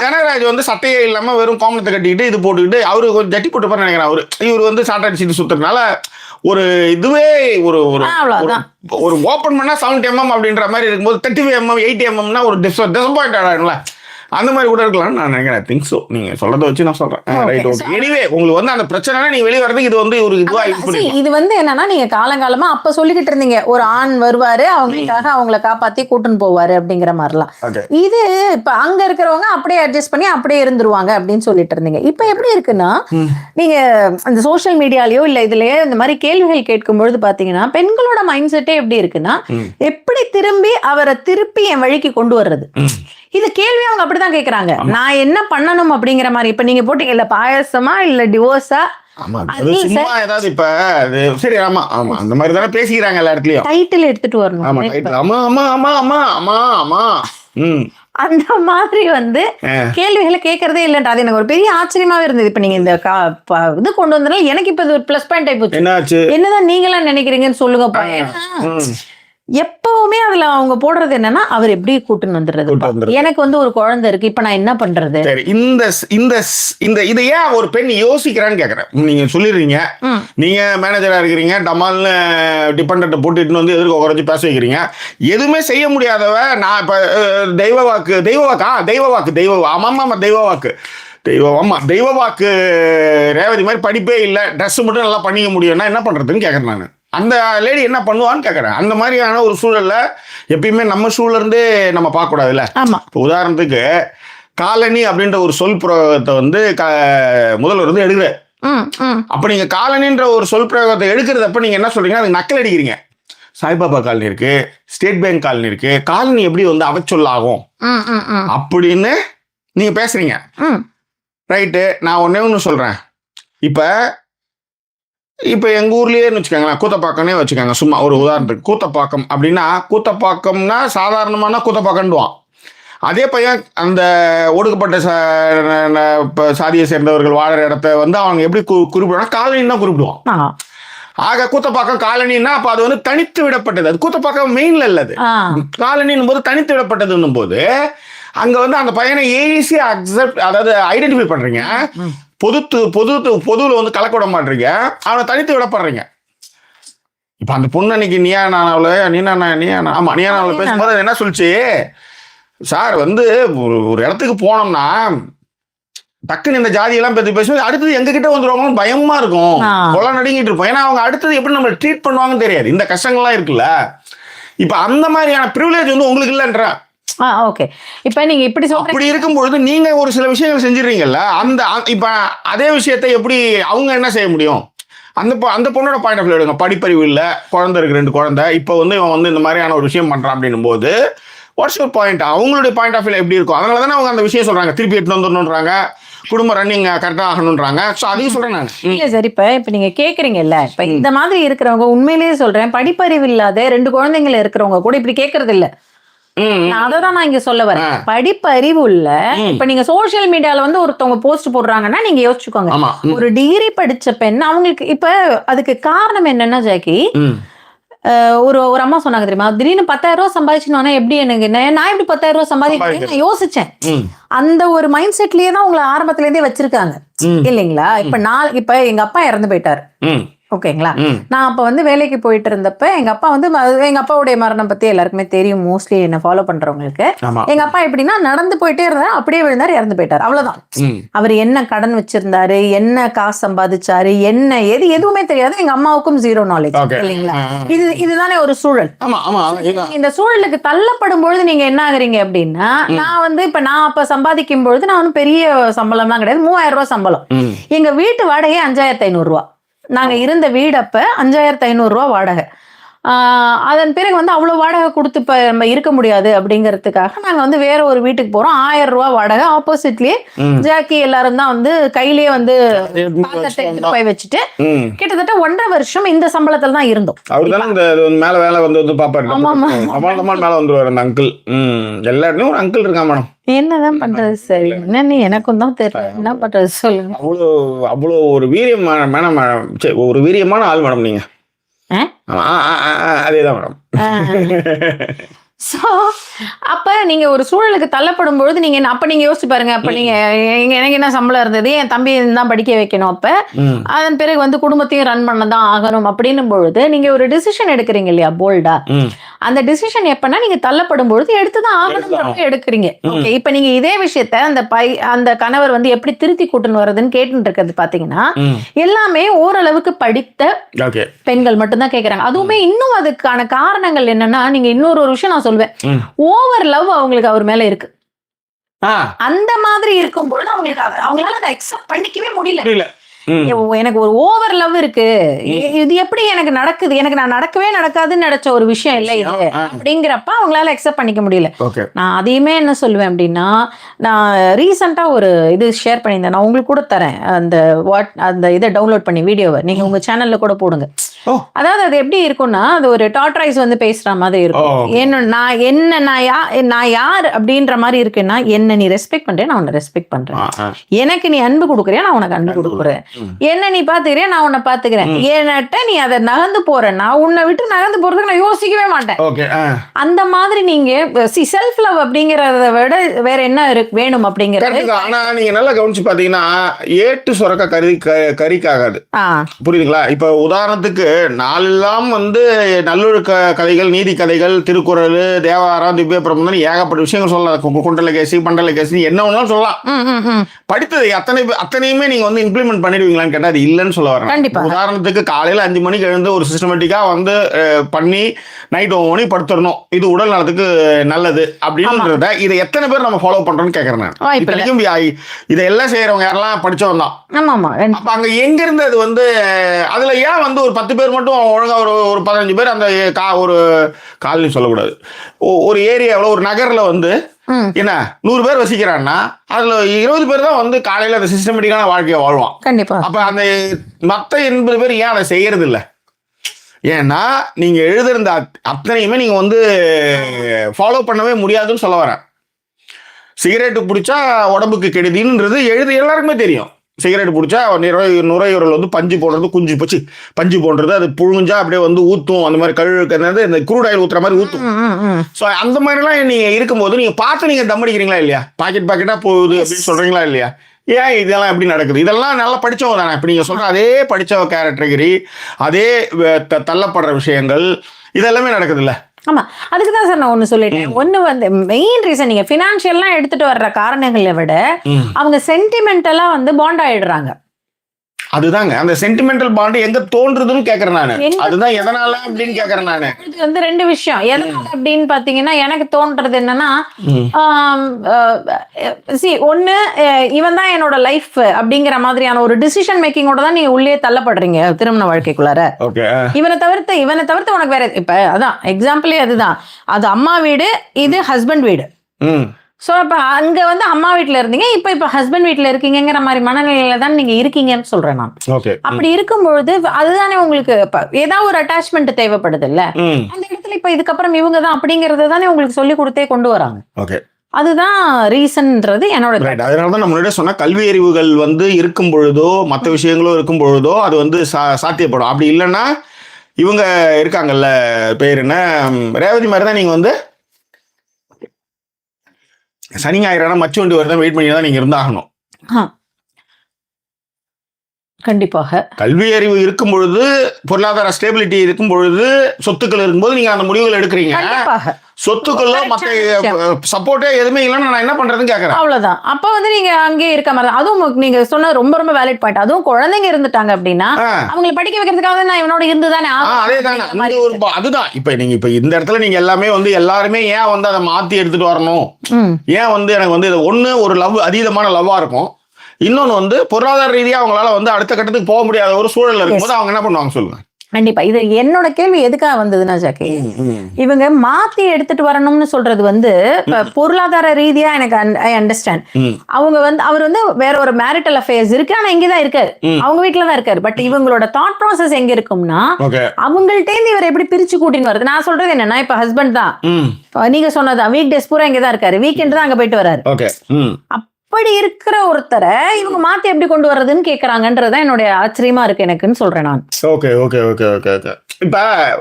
ஜனகராஜ் வந்து சட்டையே இல்லாம வெறும் கோமணத்தை கட்டிக்கிட்டு இது போட்டுக்கிட்டு அவரு கொஞ்சம் ஜட்டி போட்டு பாரு நினைக்கிறேன். இவர் வந்து சாட்டை அடிச்சுட்டு சுத்துறதுனால ஒரு இதுவே ஒரு ஓப்பன் பண்ணா 70 mm அப்படின்ற மாதிரி இருக்கும்போது 35 mm 80 mm ஒரு டிசப்பாயிண்ட் ஆயிடும்ல, அந்த மாதிரி கூட இருக்கலாம்னு நான் நினைக்கிறேன். Think so. நீங்க சொல்றதை வச்சு நான் சொல்றேன். Right, okay. எனிவே உங்களுக்கு வந்து அந்த பிரச்சனை நீங்க வெளியே வரதுக்கு இது வந்து ஒரு இதுவா இது வந்து என்னன்னா, நீங்க காலங்காலமா அப்ப சொல்லிக்கிட்டு இருந்தீங்க, ஒரு ஆண் வருவாரு அவங்களுக்காக அவங்கள காப்பாத்தி கூட்டுன்னு போவாரு அப்படிங்கிற மாதிரிலாம். இது இப்ப அங்க இருக்கிறவங்க அப்படியே அட்ஜஸ்ட் பண்ணி அப்படியே இருந்துருவாங்க அப்படின்னு சொல்லிட்டு இருந்தீங்க. இப்ப எப்படி இருக்குன்னா, நீங்க அந்த சோசியல் மீடியாலயோ இல்ல இதுலயே இந்த மாதிரி கேள்விகள் கேட்கும்பொழுது பாத்தீங்கன்னா பெண்களோட மைண்ட் செட்டே எப்படி இருக்குன்னா, எப்படி அவரை திருப்பி என் வழிக்கு கொண்டு வர்றது, இது கேள்வி அவங்க அப்படிதான் கேக்குறாங்க. நான் என்ன பண்ணணும் அப்படிங்கிற மாதிரி. இப்ப நீங்க போட்டீங்க இல்ல பாயசமா இல்ல டிவோர்ஸா, ஏதாவது இப்ப சரி, ஆமா ஆமா அந்த மாதிரி தானே பேசிக்கிறாங்க எல்லா இடத்துலயும். டைட்டில் எடுத்துட்டு வரணும். ஆமா, டைட்டில். ஆமா ஆமா ஆமா ஆமா ஆமா ஆமா. அந்த மாதிரி வந்து கேள்விகளை கேட்கறதே இல்லைன்ற அது எனக்கு ஒரு பெரிய ஆச்சரியமாவே இருந்தது. இப்ப நீங்க இந்த இது கொண்டு வந்தனால எனக்கு இப்ப இது ஒரு பிளஸ் பாயிண்ட் ஆயிப்போச்சு. என்னதான் நீங்களாம் நினைக்கிறீங்கன்னு சொல்லுங்கப்பா. எப்பவுமே அதுல அவங்க போடுறது என்னன்னா, அவர் எப்படி கூட்டுன்னு வந்துடுறது. எனக்கு வந்து ஒரு குழந்தை இருக்கு, இப்ப நான் என்ன பண்றது? இந்த இதை ஏன் ஒரு பெண் யோசிக்கிறான்னு கேக்குறேன். நீங்க சொல்லிடுறீங்க, நீங்க மேனேஜரா இருக்கிறீங்க, டமால்னு டிபெண்டன்ட் போட்டுட்டு வந்து எதிர்க்க குறைஞ்சி பேச வைக்கிறீங்க. எதுவுமே செய்ய முடியாதவ நான் இப்ப தெய்வ வாக்கு ரேவதி மாதிரி படிப்பே இல்லை, ட்ரெஸ் மட்டும் நல்லா பண்ணிக்க முடியும்னா என்ன பண்றதுன்னு கேக்குறேன் நான். அந்த லேடி என்ன பண்ணுவான்னு கேட்குறேன். அந்த மாதிரியான ஒரு சூழல்ல எப்பயுமே நம்ம சூழல்ல இருந்தே நம்ம பார்க்க கூடாதுல்ல. உதாரணத்துக்கு காலனி அப்படின்ற ஒரு சொல் பிரயோகத்தை வந்து முதல்வர் வந்து எடுக்கிறார். அப்ப நீங்க காலனின்ற ஒரு சொல் பிரயோகத்தை எடுக்கிறதப்ப நீங்க என்ன சொல்றீங்க, அதுக்கு நக்கல் அடிக்கிறீங்க. சாய்பாபா காலனி இருக்கு, ஸ்டேட் பேங்க் காலனி இருக்கு, காலனி எப்படி வந்து அவச்சொல்லாகும் அப்படின்னு நீங்க பேசுறீங்க. ரைட்டு, நான் ஒண்ணு சொல்றேன். இப்ப எங்க ஊர்லயே வச்சுக்கோங்களேன், கூத்தப்பாக்கம்னே வச்சுக்கோங்க. சும்மா ஒரு உதாரணத்துக்கு கூத்தப்பாக்கம் அப்படின்னா, கூத்தப்பாக்கம்னா சாதாரணமான கூத்தப்பாக்கம்டுவான். அதே பையன் அந்த ஒடுக்கப்பட்ட சாதியை சேர்ந்தவர்கள் வாழற இடத்த வந்து அவங்க எப்படி குறிப்பிடுவாங்க, காலனின்னு தான் குறிப்பிடுவான். ஆக கூத்தப்பாக்கம் காலனின்னா அப்ப அது வந்து தனித்து விடப்பட்டது. அது கூத்தப்பாக்கம் மெயின்ல இல்லது, காலனின் போது தனித்து விடப்பட்டதுன்னும் போது அங்க வந்து அந்த பையனை ஈஸியா அக்செப்ட், அதாவது ஐடென்டிஃபை பண்றீங்க. பொதுவில் வந்து கலக்க விட மாட்டீங்க, அவனை தனித்து விடப்படுறீங்க. இப்ப அந்த பொண்ணு அன்னைக்கு நீயானாவில் பேசும்போது என்ன சொல்லிச்சு, சார் வந்து ஒரு இடத்துக்கு போனோம்னா டக்குன்னு இந்த ஜாதியெல்லாம் பத்தி பேசும்போது அடுத்தது எங்ககிட்ட வந்துருவாங்கன்னு பயமா இருக்கும், கொலை நடுங்கிட்டு இருப்போம். ஏன்னா அவங்க அடுத்தது எப்படி நம்ம ட்ரீட் பண்ணுவாங்கன்னு தெரியாது. இந்த கஷ்டங்கள்லாம் இருக்குல்ல, இப்ப அந்த மாதிரியான ப்ரிவிலேஜ் வந்து உங்களுக்கு இல்லைன்ற. ஓகே, இப்ப நீங்க இப்படி அப்படி இருக்கும்பொழுது நீங்க ஒரு சில விஷயங்கள் செஞ்சிடறீங்கல்ல, இப்ப அதே விஷயத்தை எப்படி அவங்க என்ன செய்ய முடியும்? அந்த பொண்ணோட பாயிண்ட் ஆஃப் வியூ எடுங்க. படிப்பறிவு இல்லை, குழந்தை இருக்கு, 2 குழந்தை, இப்போ வந்து இவன் வந்து இந்த மாதிரியான ஒரு விஷயம் பண்றான் அப்படின்னும் போது வாட்ஸ் யுவர் பாயிண்ட்? அவங்களுடைய பாயிண்ட் ஆஃப் வியூ எப்படி இருக்கும்? அதனால தானே அவங்க அந்த விஷயம் சொல்றாங்க, திருப்பி எடுத்து வந்துடணுன்றாங்க, குடும்ப ரன்னிங் கரெக்டாக ஆகணுன்றாங்க. ஸோ அதையும் சொல்றேன் நான். இல்லை சார், இப்போ நீங்க கேட்குறீங்கல்ல, இப்போ இந்த மாதிரி இருக்கிறவங்க, உண்மையிலேயே சொல்றேன், படிப்பறிவு இல்லாத 2 குழந்தைங்கள இருக்கிறவங்க கூட இப்படி கேட்கறது இல்லை. அததான் நான் இங்க சொல்ல வரேன். படிப்பறிவு இல்ல. இப்ப நீங்க சோசியல் மீடியால வந்து ஒருத்தவங்க போஸ்ட் போடுறாங்கன்னா நீங்க யோசிச்சுக்கோங்க, ஒரு டிகிரி படிச்ச பெண் அவங்களுக்கு இப்ப அதுக்கு காரணம் என்னன்னா ஜாக்கி, ஒரு அம்மா சொன்னாங்க தெரியுமா, திடீர்னு 10,000 ரூபாய் சம்பாதிச்சுனா எப்படி, எனக்கு நான் எப்படி 10,000 ரூபாய் சம்பாதிக்கிறேன் யோசிச்சேன். அந்த ஒரு மைண்ட் செட்லயே தான் உங்களை ஆரம்பத்துல இருந்தே வச்சிருக்காங்க இல்லைங்களா? இப்ப எங்க அப்பா இறந்து போயிட்டாரு, ஓகேங்களா? நான் அப்ப வந்து வேலைக்கு போயிட்டு இருந்தப்ப எங்க அப்பா வந்து, எங்க அப்பாவுடைய மரணம் பத்தி எல்லாருக்குமே தெரியும், மோஸ்ட்லி என்ன ஃபாலோ பண்றவங்களுக்கு. எங்க அப்பா எப்படின்னா நடந்து போயிட்டே இருந்தாரு, அப்படியே விழுந்தாரு, இறந்து போயிட்டாரு, அவ்வளவுதான். அவர் என்ன கடன் வச்சிருந்தாரு, என்ன காசு சம்பாதிச்சாரு, என்ன எதுவுமே தெரியாது. எங்க அம்மாவுக்கும் 0 நாலேஜ் இல்லைங்களா? இதுதானே ஒரு சூழல். இந்த சூழலுக்கு தள்ளப்படும் பொழுது நீங்க என்ன ஆகுறீங்க அப்படின்னா, நான் வந்து இப்ப நான் அப்ப சம்பாதிக்கும் பொழுது நான் ஒன்னும் பெரிய சம்பளம்லாம் கிடையாது, 3000 ரூபாய் சம்பளம். எங்க வீட்டு வாடகை 5500 ரூபாய். நாங்க இருந்த வீடு அப்ப 5500 ரூபாய் வாடகை. அதன் பிறகு வந்து அவ்வளவு வாடகை கொடுத்து இப்ப நம்ம இருக்க முடியாது அப்படிங்கறதுக்காக நாங்க வந்து வேற ஒரு வீட்டுக்கு போறோம். 1000 ரூபாய் வாடகை. ஆப்போசிட்லயே ஜாக்கி எல்லாரும் தான் வந்து கையிலேயே வந்து போய் வச்சுட்டு கிட்டத்தட்ட 1.5 வருஷம் இந்த சம்பளத்துல தான் இருந்தோம். மேல வேலை வந்து பாப்பாரு, மேல வந்துருவாரு அந்த அங்கிள். எல்லாருமே ஒரு அங்கிள் இருக்கா மேடம். என்னதான் பண்றது சரி, என்னன்னு எனக்கும் தான் தெரியல, என்ன பண்றது சொல்லுங்க. அவ்வளோ ஒரு ஒரு வீரியமான ஆள் மேடம் நீங்க. அதேதான் மேடம். சோ அப்ப நீங்க ஒரு சூழலுக்கு தள்ளப்படும் பொழுது நீங்க அப்ப நீங்க யோசிச்சு பாருங்க, அப்ப நீங்க எனக்கு என்ன சம்பளம் இருந்தது, என் தம்பி தான் படிக்க வைக்கணும், அப்ப அதன் பிறகு வந்து குடும்பத்தையும் ரன் பண்ணதான் ஆகணும் அப்படின்னும் பொழுது நீங்க ஒரு டிசிஷன் எடுக்கிறீங்க இல்லையா, போல்டா. அந்த டிசிஷன் எப்பன்னா நீங்க தள்ளப்படும் பொழுது எடுத்துதான் ஆகணும் எடுக்கிறீங்க. ஓகே, இப்ப நீங்க இதே விஷயத்த அந்த கணவர் வந்து எப்படி திருத்தி கூட்டுன்னு வர்றதுன்னு கேட்டுட்டு இருக்கிறது பாத்தீங்கன்னா, எல்லாமே ஓரளவுக்கு படித்த பெண்கள் மட்டும்தான் கேட்கறாங்க. அதுவுமே இன்னும் அதுக்கான காரணங்கள் என்னன்னா, நீங்க இன்னொரு விஷயம் நான் சொல்லுவேன், ஓவர் லவ் அவங்களுக்கு அவர் மேல இருக்கு. அந்த மாதிரி இருக்கும்போது அவங்களால அதை அக்செப்ட் பண்ணிக்கவே முடியல. எனக்கு ஒரு ஓவர் லவ் இருக்கு, இது எப்படி எனக்கு நடக்குது, எனக்கு நான் நடக்காதுன்னு நினைச்ச ஒரு விஷயம் இல்லை இது அப்படிங்கிறப்ப அவங்களால அக்செப்ட் பண்ணிக்க முடியல. நான் அதையுமே என்ன சொல்லுவேன் அப்படின்னா, நான் ரீசெண்டா ஒரு இது ஷேர் பண்ணியிருந்தேன், நான் உங்களுக்கு கூட தரேன் அந்த இதை டவுன்லோட் பண்ணி வீடியோவை நீங்க உங்க சேனல்ல கூட போடுங்க. அதாவது அது எப்படி இருக்கும்னா, அது ஒரு டாட்ரைஸ் வந்து பேசுற மாதிரி இருக்கும். நான் யார் அப்படின்ற மாதிரி இருக்குன்னா, என்ன நீ ரெஸ்பெக்ட் பண்றேன், நான் உன்னை ரெஸ்பெக்ட் பண்றேன். எனக்கு நீ அன்பு கொடுக்குறியா, நான் உனக்கு அன்பு கொடுக்குறேன். என்ன நீ பாத்துக்கிறியா, நான் உன்னை பாத்துக்கிறேன். ஏன்ட்ட நீ அதை நகர்ந்து போறேன்னா உன்னை விட்டு நகர்ந்து போறதுக்கு நான் யோசிக்கவே மாட்டேன். அந்த மாதிரி நீங்க செல்ஃப் லவ் அப்படிங்கறத விட வேற என்ன வேணும் அப்படிங்கறது. ஆனா நீங்க நல்லா கவனிச்சு பாத்தீங்கன்னா, ஏட்டு சுரக்க கறிக்காகாது, புரியுதுங்களா? இப்ப உதாரணத்துக்கு நாளெல்லாம் வந்து நல்லொழுக்க கதைகள், நீதி கதைகள், திருக்குறள், தேவாரம், திவ்ய பிரபந்தம், ஏகப்பட்ட விஷயங்கள் சொல்லலாம். குண்டலகேசி, பண்டலகேசி, என்ன ஒன்னாலும் சொல்லலாம். படித்தது அத்தனையுமே நீங்க வந்து இம்ப்ளிமெண்ட் பண்ணிடுவீங்களான்னு கேட்டா அது இல்லைன்னு சொல்ல வரேன். உதாரணத்துக்கு காலையில 5 மணிக்கு எழுந்து ஒரு சிஸ்டமேட்டிக்கா வந்து பண்ணி நைட் 9 மணிக்கு படுத்துடணும், இது உடல் நலத்துக்கு நல்லது அப்படின்றத இதை எத்தனை பேர் நம்ம ஃபாலோ பண்றோம்னு கேட்கறேன் நான். இத்தனைக்கும் இதெல்லாம் செய்யறவங்க யாரெல்லாம் படிச்சவங்க தான். அப்ப அங்க எங்க இருந்து அது வந்து, அதுல ஏன் வந்து ஒரு 10 பேர் மட்டும் ஒழுங்கா ஒரு 15 பேர் அந்த ஒரு காலனி சொல்லக்கூடாது, ஒரு ஏரியாவில் ஒரு நகர்ல வந்து என்ன 100 பேர் வசிக்கிறான்னா அதுல 20 பேர் தான் வந்து காலையில அந்த சிஸ்டமேட்டிக்கான வாழ்க்கையை வாழ்வான். கண்டிப்பா. அப்ப அந்த மத்த 80 பேர் ஏன் அதை செய்யறது இல்லை? ஏன்னா நீங்க எழுதிருந்த அத்தனையுமே நீங்க வந்து ஃபாலோ பண்ணவே முடியாதுன்னு சொல்ல வரேன். சிகரெட்டு பிடிச்சா உடம்புக்கு கெடுதின்றது எல்லாருக்குமே தெரியும். சிகரெட் பிடிச்சா நுரையீரல் வந்து பஞ்சு போடுறது, குஞ்சு போச்சு பஞ்சு போடுறது, அது புழுஞ்சா அப்படியே வந்து ஊத்தும், அந்த மாதிரி கழுவுக்கு இந்த குரூட் ஆயில் ஊத்துற மாதிரி ஊத்தும். ஸோ அந்த மாதிரிலாம் நீங்க இருக்கும்போது நீங்க பார்த்து நீங்க தம் அடிக்கிறீங்களா இல்லையா? பாக்கெட்டா போகுது அப்படின்னு சொல்றீங்களா இல்லையா? ஏன் இதெல்லாம் எப்படி நடக்குது? இதெல்லாம் நல்லா படிச்சவங்க தானே. இப்ப நீங்க சொல்ற அதே படிச்சவ கேரக்டரி, அதே தள்ளப்படுற விஷயங்கள் இதெல்லாமே நடக்குது இல்ல? ஆமா, அதுக்கு தான் சார் நான் ஒண்ணு சொல்லிட்டேன். ஒண்ணு வந்து மெயின் ரீசன் நீங்க பினான்சியல்லாம் எடுத்துட்டு வர்ற காரணங்களை விட அவங்க சென்டிமெண்டலா வந்து பாண்ட் ஆயிடுறாங்க. அதுதாங்க அந்த சென்டிமெண்டல் பாண்ட் எங்க தோன்றுதுன்னு கேக்குறேன் நானு. அதுதான் எதனால அப்படின்னு கேக்குறேன் நானு. இது வந்து ரெண்டு விஷயம். எதனால அப்படின்னு பாத்தீங்கன்னா எனக்கு தோன்றது என்னன்னா, ஒண்ணு இவன் தான் என்னோட லைஃப் அப்படிங்கிற மாதிரியான ஒரு டிசிஷன் மேக்கிங்கோட தான் நீங்க உள்ளே தள்ளப்படுறீங்க திருமண வாழ்க்கைக்குள்ளார. இவனை தவிர்த்து உனக்கு வேற, இப்ப அதான் எக்ஸாம்பிளே அதுதான். அது அம்மா வீடு, இது ஹஸ்பண்ட் வீடு. ஸோ அப்போ அங்கே வந்து அம்மா வீட்டில் இருந்தீங்க, இப்போ ஹஸ்பண்ட் வீட்டில் இருக்கீங்கிற மாதிரி மனநிலையில தான் நீங்கள் இருக்கீங்கன்னு சொல்கிறேன் நான். அப்படி இருக்கும்பொழுது அதுதானே உங்களுக்கு இப்போ ஏதாவது ஒரு அட்டாச்மெண்ட் தேவைப்படுது இல்லை, அந்த இடத்துல இப்போ இதுக்கப்புறம் இவங்க தான் அப்படிங்கிறத தானே உங்களுக்கு சொல்லி கொடுத்தே கொண்டு வராங்க. அதுதான் ரீசன்ன்றது என்னோட. அதனால தான் நம்மளுடைய சொன்ன கல்வி அறிவுகள் வந்து இருக்கும் பொழுதோ மற்ற விஷயங்களும் இருக்கும் பொழுதோ அது வந்து சாத்தியப்படும். அப்படி இல்லைன்னா இவங்க இருக்காங்கல்ல, பேர் என்ன, ரேவதி மாதிரி தான் நீங்கள் வந்து சனி ஞாயிறான மச்சு வண்டி வரதான் வெயிட் பண்ணி தான் நீங்க இருந்தாகணும். கண்டிப்பாக கல்வி அறிவு இருக்கும் பொழுது, பொருளாதார ஸ்டேபிலிட்டி இருக்கும் பொழுது, சொத்துக்கள் இருக்கும்போது நீங்க அந்த முடிவுகள் எடுக்கிறீங்க. சொத்துக்களோ மற்ற சப்போர்ட்டே எதுவுமே இல்லைன்னு நான் என்ன பண்றதுன்னு கேட்கறேன். அவ்வளவுதான். அப்ப வந்து நீங்க அங்கேயே இருக்க மாதிரி. அதுவும் நீங்க சொன்ன ரொம்ப ரொம்ப வேலிட் பாயிண்ட். அதுவும் குழந்தைங்க இருந்துட்டாங்க அப்படின்னா அவங்களை படிக்க வைக்கிறதுக்காக நான் இவனோட இருந்துதானே. அதுதான் இப்ப நீங்க இப்ப இந்த இடத்துல நீங்க எல்லாமே வந்து எல்லாருமே ஏன் வந்து அதை மாத்தி எடுத்துட்டு வரணும், ஏன் வந்து எனக்கு வந்து ஒண்ணு ஒரு லவ், அதீதமான லவ்வா இருக்கும். இன்னொன்னு வந்து பொருளாதார ரீதியா அவங்களால வந்து அடுத்த கட்டத்துக்கு போக முடியாத ஒரு சூழல் இருக்கும்போது அவங்க என்ன பண்ணுவாங்க சொல்லுங்க. கண்டிப்பா. இது என்னோட கேள்வி எதுக்காக வந்ததுன்னா ஜாக்கி, இவங்க மாத்தி எடுத்துட்டு வரணும்னு சொல்றது வந்து பொருளாதார ரீதியா எனக்கு ஐ அண்டர்ஸ்டாண்ட். அவங்க வந்து அவர் வந்து வேற ஒரு மேரிட்டல் அஃபேர்ஸ் இருக்கு, ஆனா இங்கதான் இருக்காரு, அவங்க வீட்டுலதான் இருக்காரு. பட் இவங்களோட தாட் ப்ராசஸ் எங்க இருக்கும்னா அவங்கள்ட்ட இருந்து இவர் எப்படி பிரிச்சு கூட்டின்னு வருது. நான் சொல்றது என்னன்னா, இப்ப ஹஸ்பண்ட் தான் நீங்க சொன்னதான் வீக் டேஸ் பூரா இங்கதான் இருக்காரு, வீக்கெண்ட் தான் அங்க போயிட்டு வராரு. அப்படி இருக்கிற ஒருத்தரை இவங்க மாத்தி எப்படி கொண்டு வர்றதுன்னு கேக்குறாங்கன்றதுதான் என்னுடைய ஆச்சரியமா இருக்கு எனக்குன்னு சொல்றேன் நான். இப்ப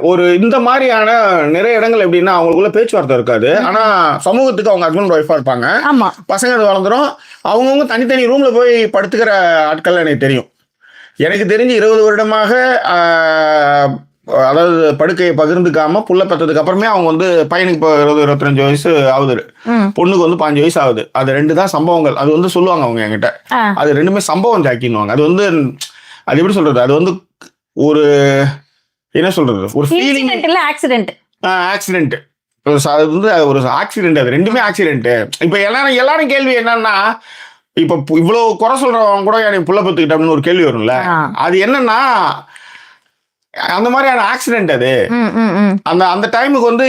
ஒரு இந்த மாதிரியான நிறைய இடங்கள் எப்படின்னா அவங்களுக்குள்ள பேச்சுவார்த்தை இருக்காது, ஆனா சமூகத்துக்கு அவங்க ஹஸ்பண்ட் ஒய்ஃபா இருப்பாங்க. ஆமா, பசங்க வளர்ந்துரும், அவங்கவுங்க தனித்தனி ரூம்ல போய் படுத்துக்கிற ஆட்கள் எனக்கு தெரியும். எனக்கு தெரிஞ்சு 20 வருடமாக அதாவது படுக்கையை பகிர்ந்துக்காம புள்ள பெற்றதுக்கு அப்புறமே அவங்க வந்து பையனுக்கு இப்போ 20-25 வயசு ஆகுது, பொண்ணுக்கு வந்து 5 வயசு ஆகுது. அது 2 தான் சம்பவங்கள். அது வந்து சொல்லுவாங்க அவங்க என்கிட்ட, அது 2மே சம்பவம் ஜாக்கின்னுவாங்க. அது வந்து அது எப்படி சொல்றது, அது வந்து ஒரு என்ன சொல்றது, ஒரு ஃபீலிங் ஆக்சிடென்ட் அது வந்து ஒரு ஆக்சிடென்ட். அது 2மே ஆக்சிடென்ட். இப்ப எல்லாரும் கேள்வி என்னன்னா, இப்ப இவ்வளவு குறை சொல்றவங்க கூட எனக்கு புள்ள பெற்றுக்கிட்ட அப்படின்னு ஒரு கேள்வி வரும்ல. அது என்னன்னா அந்த மாதிரியான ஆக்சிடென்ட். அது அந்த டைமுக்கு வந்து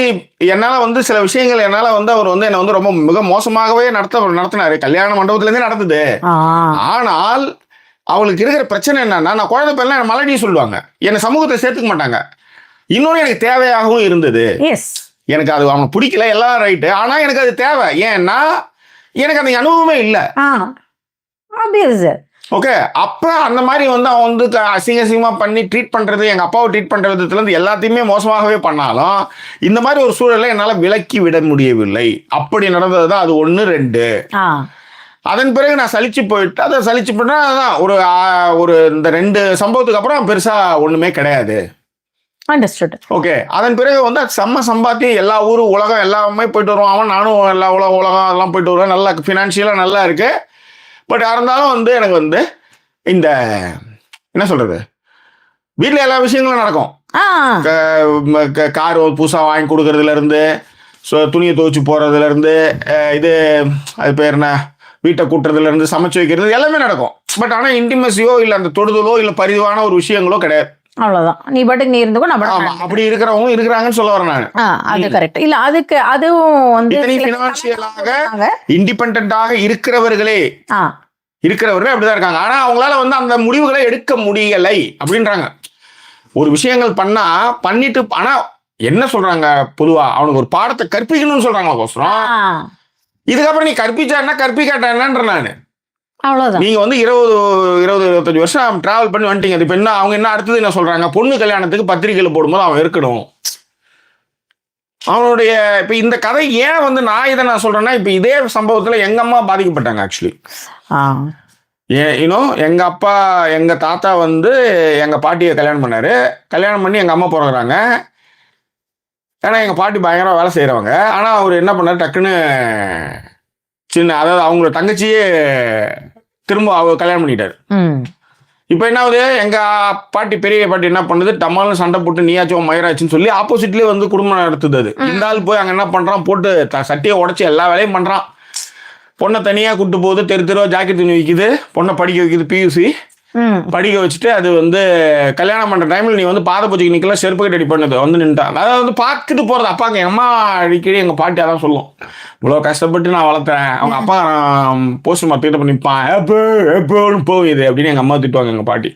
என்னால வந்து சில விஷயங்கள் என்னால வந்து அவர் வந்து என்ன வந்து ரொம்ப மிக மோசமாகவே நடத்தினாரு. கல்யாண மண்டபத்துல இருந்தே நடந்தது. ஆனால் அவங்களுக்கு இருக்கிற பிரச்சனை என்னன்னா, நான் குழந்தை பேர்லாம் என்ன மலடி சொல்லுவாங்க, என்னை சமூகத்தை சேர்த்துக்க மாட்டாங்க. இன்னொன்று எனக்கு தேவையாகவும் இருந்தது. எனக்கு அது அவங்க பிடிக்கல, எல்லாம் ரைட்டு, ஆனா எனக்கு அது தேவை. ஏன்னா எனக்கு அந்த அனுபவமே இல்லை. ஓகே, அப்ப அந்த மாதிரி வந்து அவன் வந்து அசிங்கமா பண்ணி ட்ரீட் பண்றது, எங்க அப்பாவை ட்ரீட் பண்ற விதத்துல இருந்து எல்லாத்தையுமே மோசமாகவே பண்ணாலும் இந்த மாதிரி ஒரு சூழலை என்னால விலக்கி விட முடியவில்லை. அப்படி நடந்ததுதான் அது 1, 2. அதன் பிறகு நான் சலிச்சு போயிட்டு, அதை சலிச்சு போட்டா அதான் ஒரு இந்த 2 சம்பவத்துக்கு அப்புறம் பெருசா ஒண்ணுமே கிடையாது. ஓகே, அதன் பிறகு வந்து செம்ம சம்பாத்தியம், எல்லா ஊரும் உலகம் எல்லாமே போயிட்டு வருவான் அவன், நானும் எல்லா உலகம் அதெல்லாம் போயிட்டு வருவேன், நல்லா ஃபினான்ஷியலா நல்லா இருக்கு. பட் இருந்தாலும் வந்து எனக்கு வந்து இந்த என்ன சொல்றது, வீட்டில் எல்லா விஷயங்களும் நடக்கும். கார் புதுசா வாங்கி கொடுக்கறதுல இருந்து, துணியை துவைச்சு போறதுல இருந்து, இது அது பேர் என்ன, வீட்டை கூட்டுறதுல இருந்து, சமைச்சு வைக்கிறது எல்லாமே நடக்கும். பட் ஆனா இன்டிமசியோ இல்ல அந்த தொடுதலோ இல்ல பரிவான ஒரு விஷயங்களோ கிடையாது. அவ்வளவுதான், நீ பாட்டுக்கு நீ இருந்துக்கோ. அப்படி இருக்கிறவங்க இருக்கிறாங்கன்னு சொல்ல வரேன் நான். அது கரெக்ட் இல்ல, அதுக்கு அதுவும் வந்து ஃபினான்ஷியலாக இண்டிபெண்டன்டாக இருக்கிறவர்களே அப்படிதான் இருக்காங்க. ஆனா அவங்களால வந்து அந்த முடிவுகளை எடுக்க முடியலை அப்படின்றாங்க. ஒரு விஷயங்கள் பண்ணிட்டு, ஆனா என்ன சொல்றாங்க, பொதுவா அவனுக்கு ஒரு பாடத்தை கற்பிக்கணும்னு சொல்றாங்க கோசரம். இதுக்கப்புறம் நீ கற்பிச்சா கற்பிக்காட்டா என்னன்ற நானு. அவ்வளவுதான். நீங்க வந்து 20-25 வருஷம் டிராவல் பண்ணி வந்துட்டீங்க. இப்ப என்ன அவங்க என்ன அடுத்தது என்ன சொல்றாங்க, பொண்ணு கல்யாணத்துக்கு பத்திரிகையில போடும்போது அவன் இருக்கணும். அவனுடைய இப்ப இந்த கதை ஏன் வந்து நான் இதை சொல்றேன்னா, இப்ப இதே சம்பவத்துல எங்க அம்மா பாதிக்கப்பட்டாங்க. ஆக்சுவலி எங்க அப்பா எங்க தாத்தா வந்து எங்க பாட்டியை கல்யாணம் பண்ணாரு. கல்யாணம் பண்ணி எங்க அம்மா பிறகுறாங்க. ஏன்னா எங்க பாட்டி பயங்கரமா வேலை செய்யறவங்க. ஆனா அவர் என்ன பண்ணாரு, டக்குன்னு அதாவது அவங்களோட தங்கச்சியே திரும்ப அவர் கல்யாணம் பண்ணிட்டாரு. இப்போ என்ன ஆகுது, எங்க பாட்டி பெரிய பாட்டி என்ன பண்ணுது, டம்மாலும் சண்டை போட்டு நீயாச்சும் மயிராச்சுன்னு சொல்லி ஆப்போசிட்லேயே வந்து குடும்பம் நடத்துது. அது இந்த ஆள் போய் அங்கே என்ன பண்றான், போட்டு சட்டியை உடச்சி எல்லா வேலையும் பண்றான். பொண்ணை தனியாக கூட்டு போகுது, தெரு தெருவா ஜாக்கெட் துணி வைக்குது, பொண்ணை படிக்க வைக்குது, பியூசி படிக்க வச்சுட்டு அது வந்து கல்யாணம் பண்ற டைம்ல நீ வந்து பாத பூஜைக்கு நிக்கலாம், செருப்பு கட்டி பண்ணுது வந்து நின்ட்டான். அதாவது வந்து பார்த்துட்டு போறது. அப்பாங்க எங்க அம்மா அடிக்கடி எங்க பாட்டி அதான் சொல்லும், இவ்வளோ கஷ்டப்பட்டு நான் வளர்த்தேன், அவங்க அப்பா போஸ்ட் மார்க் பண்ணி நிற்பான், எப்போன்னு போகுது அப்படின்னு எங்க அம்மா திட்டுவாங்க எங்க பாட்டி.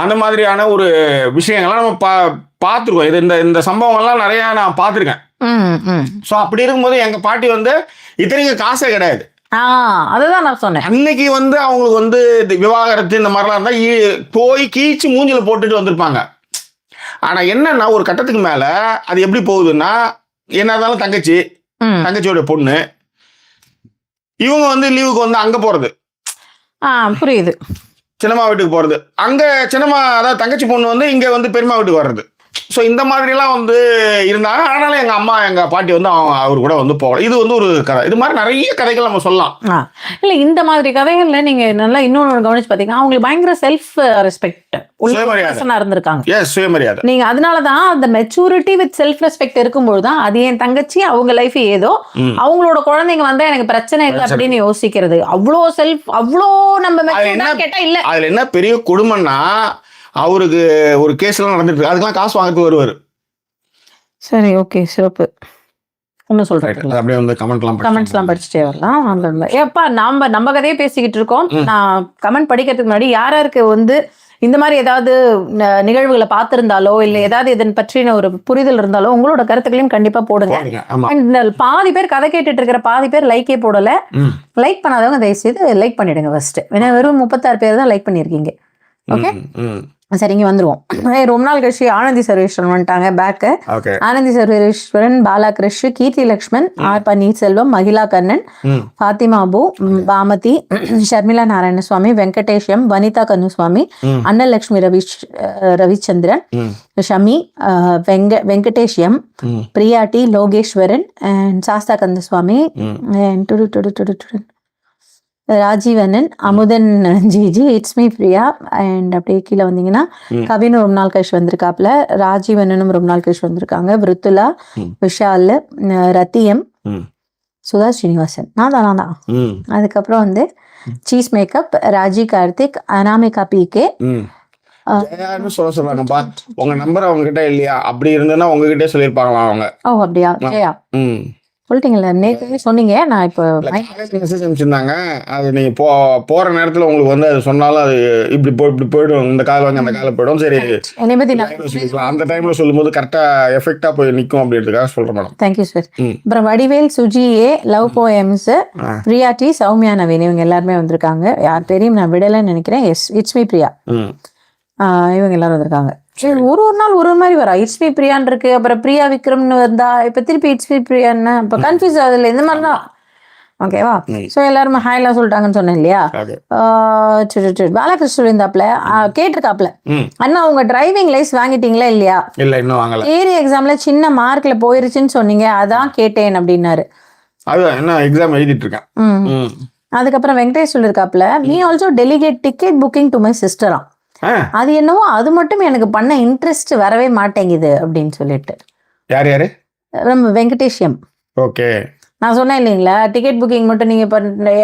அந்த மாதிரியான ஒரு விஷயங்கள்லாம் நம்ம பார்த்துருக்கோம். இது இந்த சம்பவங்கள்லாம் நிறைய நான் பார்த்துருக்கேன். ஸோ அப்படி இருக்கும்போது எங்க பாட்டி வந்து இத்தனைக்கு காசே கிடையாது. அதுதான் நான் சொன்னேன். அன்னைக்கு வந்து அவங்களுக்கு வந்து விவாகரத்து இந்த மாதிரிலாம் இருந்தா போய் கீச்சு மூஞ்சில போட்டுட்டு வந்திருப்பாங்க. ஆனா என்னன்னா ஒரு கட்டத்துக்கு மேல அது எப்படி போகுதுன்னா, என்னதாலும் தங்கச்சியோட பொண்ணு இவங்க வந்து லீவுக்கு வந்து அங்க போறது, புரியுது, சின்னம்மா வீட்டுக்கு போறது. அங்க சின்னம்மா அதாவது தங்கச்சி பொண்ணு வந்து இங்க வந்து பெரியம்மா வீட்டுக்கு வர்றது. ஸோ இந்த மாதிரிலாம் வந்து இருந்தாங்க. ஆனாலும் எங்கள் அம்மா எங்கள் பாட்டி வந்து அவர் கூட வந்து போகலாம். இது வந்து ஒரு கதை. இது மாதிரி நிறைய கதைகள் நம்ம சொல்லலாம். இல்லை, இந்த மாதிரி கதைகள்ல நீங்க நல்லா இன்னொன்று கவனிச்சு பார்த்தீங்கன்னா அவங்களுக்கு பயங்கர செல்ஃப் ரெஸ்பெக்ட் இருந்திருக்காங்க. சுயமரியாதை. நீங்க அதனாலதான் அந்த மெச்சூரிட்டி வித் செல்ஃப் ரெஸ்பெக்ட் இருக்கும்போது தான் அது என் தங்கச்சி அவங்க லைஃப் ஏதோ அவங்களோட குழந்தைங்க வந்தா எனக்கு பிரச்சனை இல்லை அப்படின்னு யோசிக்கிறது. அவ்வளோ செல்ஃப், அவ்வளோ நம்ம கேட்டா இல்ல. அதுல என்ன பெரிய கொடுமைன்னா, அவருக்கு ஒரு கேஸ் எல்லாம் நடந்துட்டு அதுக்கெல்லாம் காசு வாங்கிட்டு வருவாரு. சரி, ஓகே, சிறப்பு. ஒன்னும் சொல்றேன், அப்படியே வந்து கமெண்ட்ஸ்லாம் படிச்சுட்டே வரலாம். ஏப்பா நம்ம கதையே பேசிக்கிட்டு இருக்கோம். நான் கமெண்ட் படிக்கிறதுக்கு முன்னாடி யாருக்கு வந்து இந்த மாதிரி ஏதாவது நிகழ்வுகளை பார்த்திருந்தாலோ இல்ல ஏதாவது இதன் பற்றின ஒரு புரிதல் இருந்தாலோ உங்களோட கருத்துக்களையும் கண்டிப்பா போடுங்க. இந்த பாதி பேர் கதை கேட்டுட்டு இருக்கிற பாதி பேர் லைக்கே போடல. லைக் பண்ணாதவங்க தயவு செய்து லைக் பண்ணிடுங்க ஃபர்ஸ்ட். ஏன்னா வெறும் 36 பேர் தான் லைக் பண்ணிருக்கீங்க. ஓகே, சரிங்க, வந்துருவோம். ரொம்ப நாள் கழிச்சு ஆனந்தி சர்வேஸ்வரன் வந்துட்டாங்க பேக்கு. ஆனந்தி சர்வேஸ்வரன், பாலா கிருஷ், கீர்த்தி லக்ஷ்மன், ஆர் பன்னீர்செல்வம், மகிழா Kannan, Fathima Abu, Bamathi, Sharmila Narayanaswamy, Venkatesham, Vanitha Kannuswamy, Annalakshmi Ravichandran, Shami, Venkatesh M, Priyatti, Lokeswaran, Sastha Kandaswamy, Rajeevanan, Amudhan, Jiji, it's me Priya. And அப்படியே கீழே வந்தீங்கன்னா கவினும் ரொம்ப நாள் கழிச்சு வந்திருக்காப்ல, ராஜீவனனும் ரொம்ப நாள் கழிச்சு வந்திருக்காங்க, விருத்துலா, விஷால், ரத்தியம், சுதா ஸ்ரீனிவாசன், நான் தான். அதுக்கப்புறம் வந்து cheese makeup, Raji Karthik, Anamika PK. சொல்றாங்கப்பா, உங்க நம்பர் அவங்க கிட்ட இல்லையா? அப்படி இருந்ததுன்னா உங்ககிட்டே சொல்லியிருப்பாங்களா அவங்க? ஓ அப்படியா, ஜெயா சொல்லிட்டீங்களா? நேற்று சொன்னீங்க. நான் இப்போ மெசேஜ் அனுப்பிச்சிருந்தாங்க. அது நீங்க போற நேரத்துல உங்களுக்கு வந்து அது சொன்னாலும் அது இப்படி போயிடும், இந்த கால வாங்கி அந்த கால போயிடும். சரி, அந்த டைம்ல சொல்லும் போது கரெக்டா எஃபெக்டா போய் நிற்கும் அப்படின்றதுக்காக சொல்றேன் மேடம். Thank you sir. அப்புறம் வடிவேல், சுஜிஏ, லவ் போயம்ஸ், பிரியாட்டி, சௌமியா நவீன், இவங்க எல்லாருமே வந்திருக்காங்க. யார் பேரையும் நான் விடலைன்னு நினைக்கிறேன். எஸ், இட்ஸ் மீ பிரியா, இவங்க எல்லாரும் வந்திருக்காங்க. சரி, ஒரு நாள் ஒரு மாதிரி வரா. இட்ஸ் மீ பிரியான் இருக்கு, அப்புறம் பிரியா விக்ரம்னு வந்தா, இப்ப திருப்பி இட்ஸ் மீ பிரியான்னு இப்ப கன்ஃபியூஸ் ஆகுதுல்ல, இந்த மாதிரிதான். ஓகேவா? ஸோ எல்லாருமே ஹாய்லாம் சொல்லிட்டாங்கன்னு சொன்னேன் இல்லையா? சரி, பாலகிருஷ்ணன் இருந்தாப்ல கேட்டிருக்காப்ல, அண்ணா உங்க டிரைவிங் லைசன்ஸ் வாங்கிட்டீங்களா இல்லையா? இல்ல, இன்னும் வாங்கல. தியரி எக்ஸாம்ல சின்ன மார்க்ல போயிருச்சுன்னு சொன்னீங்க, அதான் கேட்டேன் அப்படின்னாரு. அதுதான் என்ன எக்ஸாம் எழுதிட்டு இருக்கேன். அதுக்கப்புறம் வெங்கடேஷ் சொல்லிருக்காப்ல, me also delicate ticket booking to my சிஸ்டரா. அது என்னவோ அது மட்டும் எனக்கு பண்ண இன்ட்ரெஸ்ட் வரவே மாட்டேங்குது அப்படின்னு சொல்லிட்டு. யாரு? நம்ம வெங்கடேஷம். ஓகே, நான் சொன்னேன் இல்லைங்களா, டிக்கெட் புக்கிங் மட்டும் நீங்க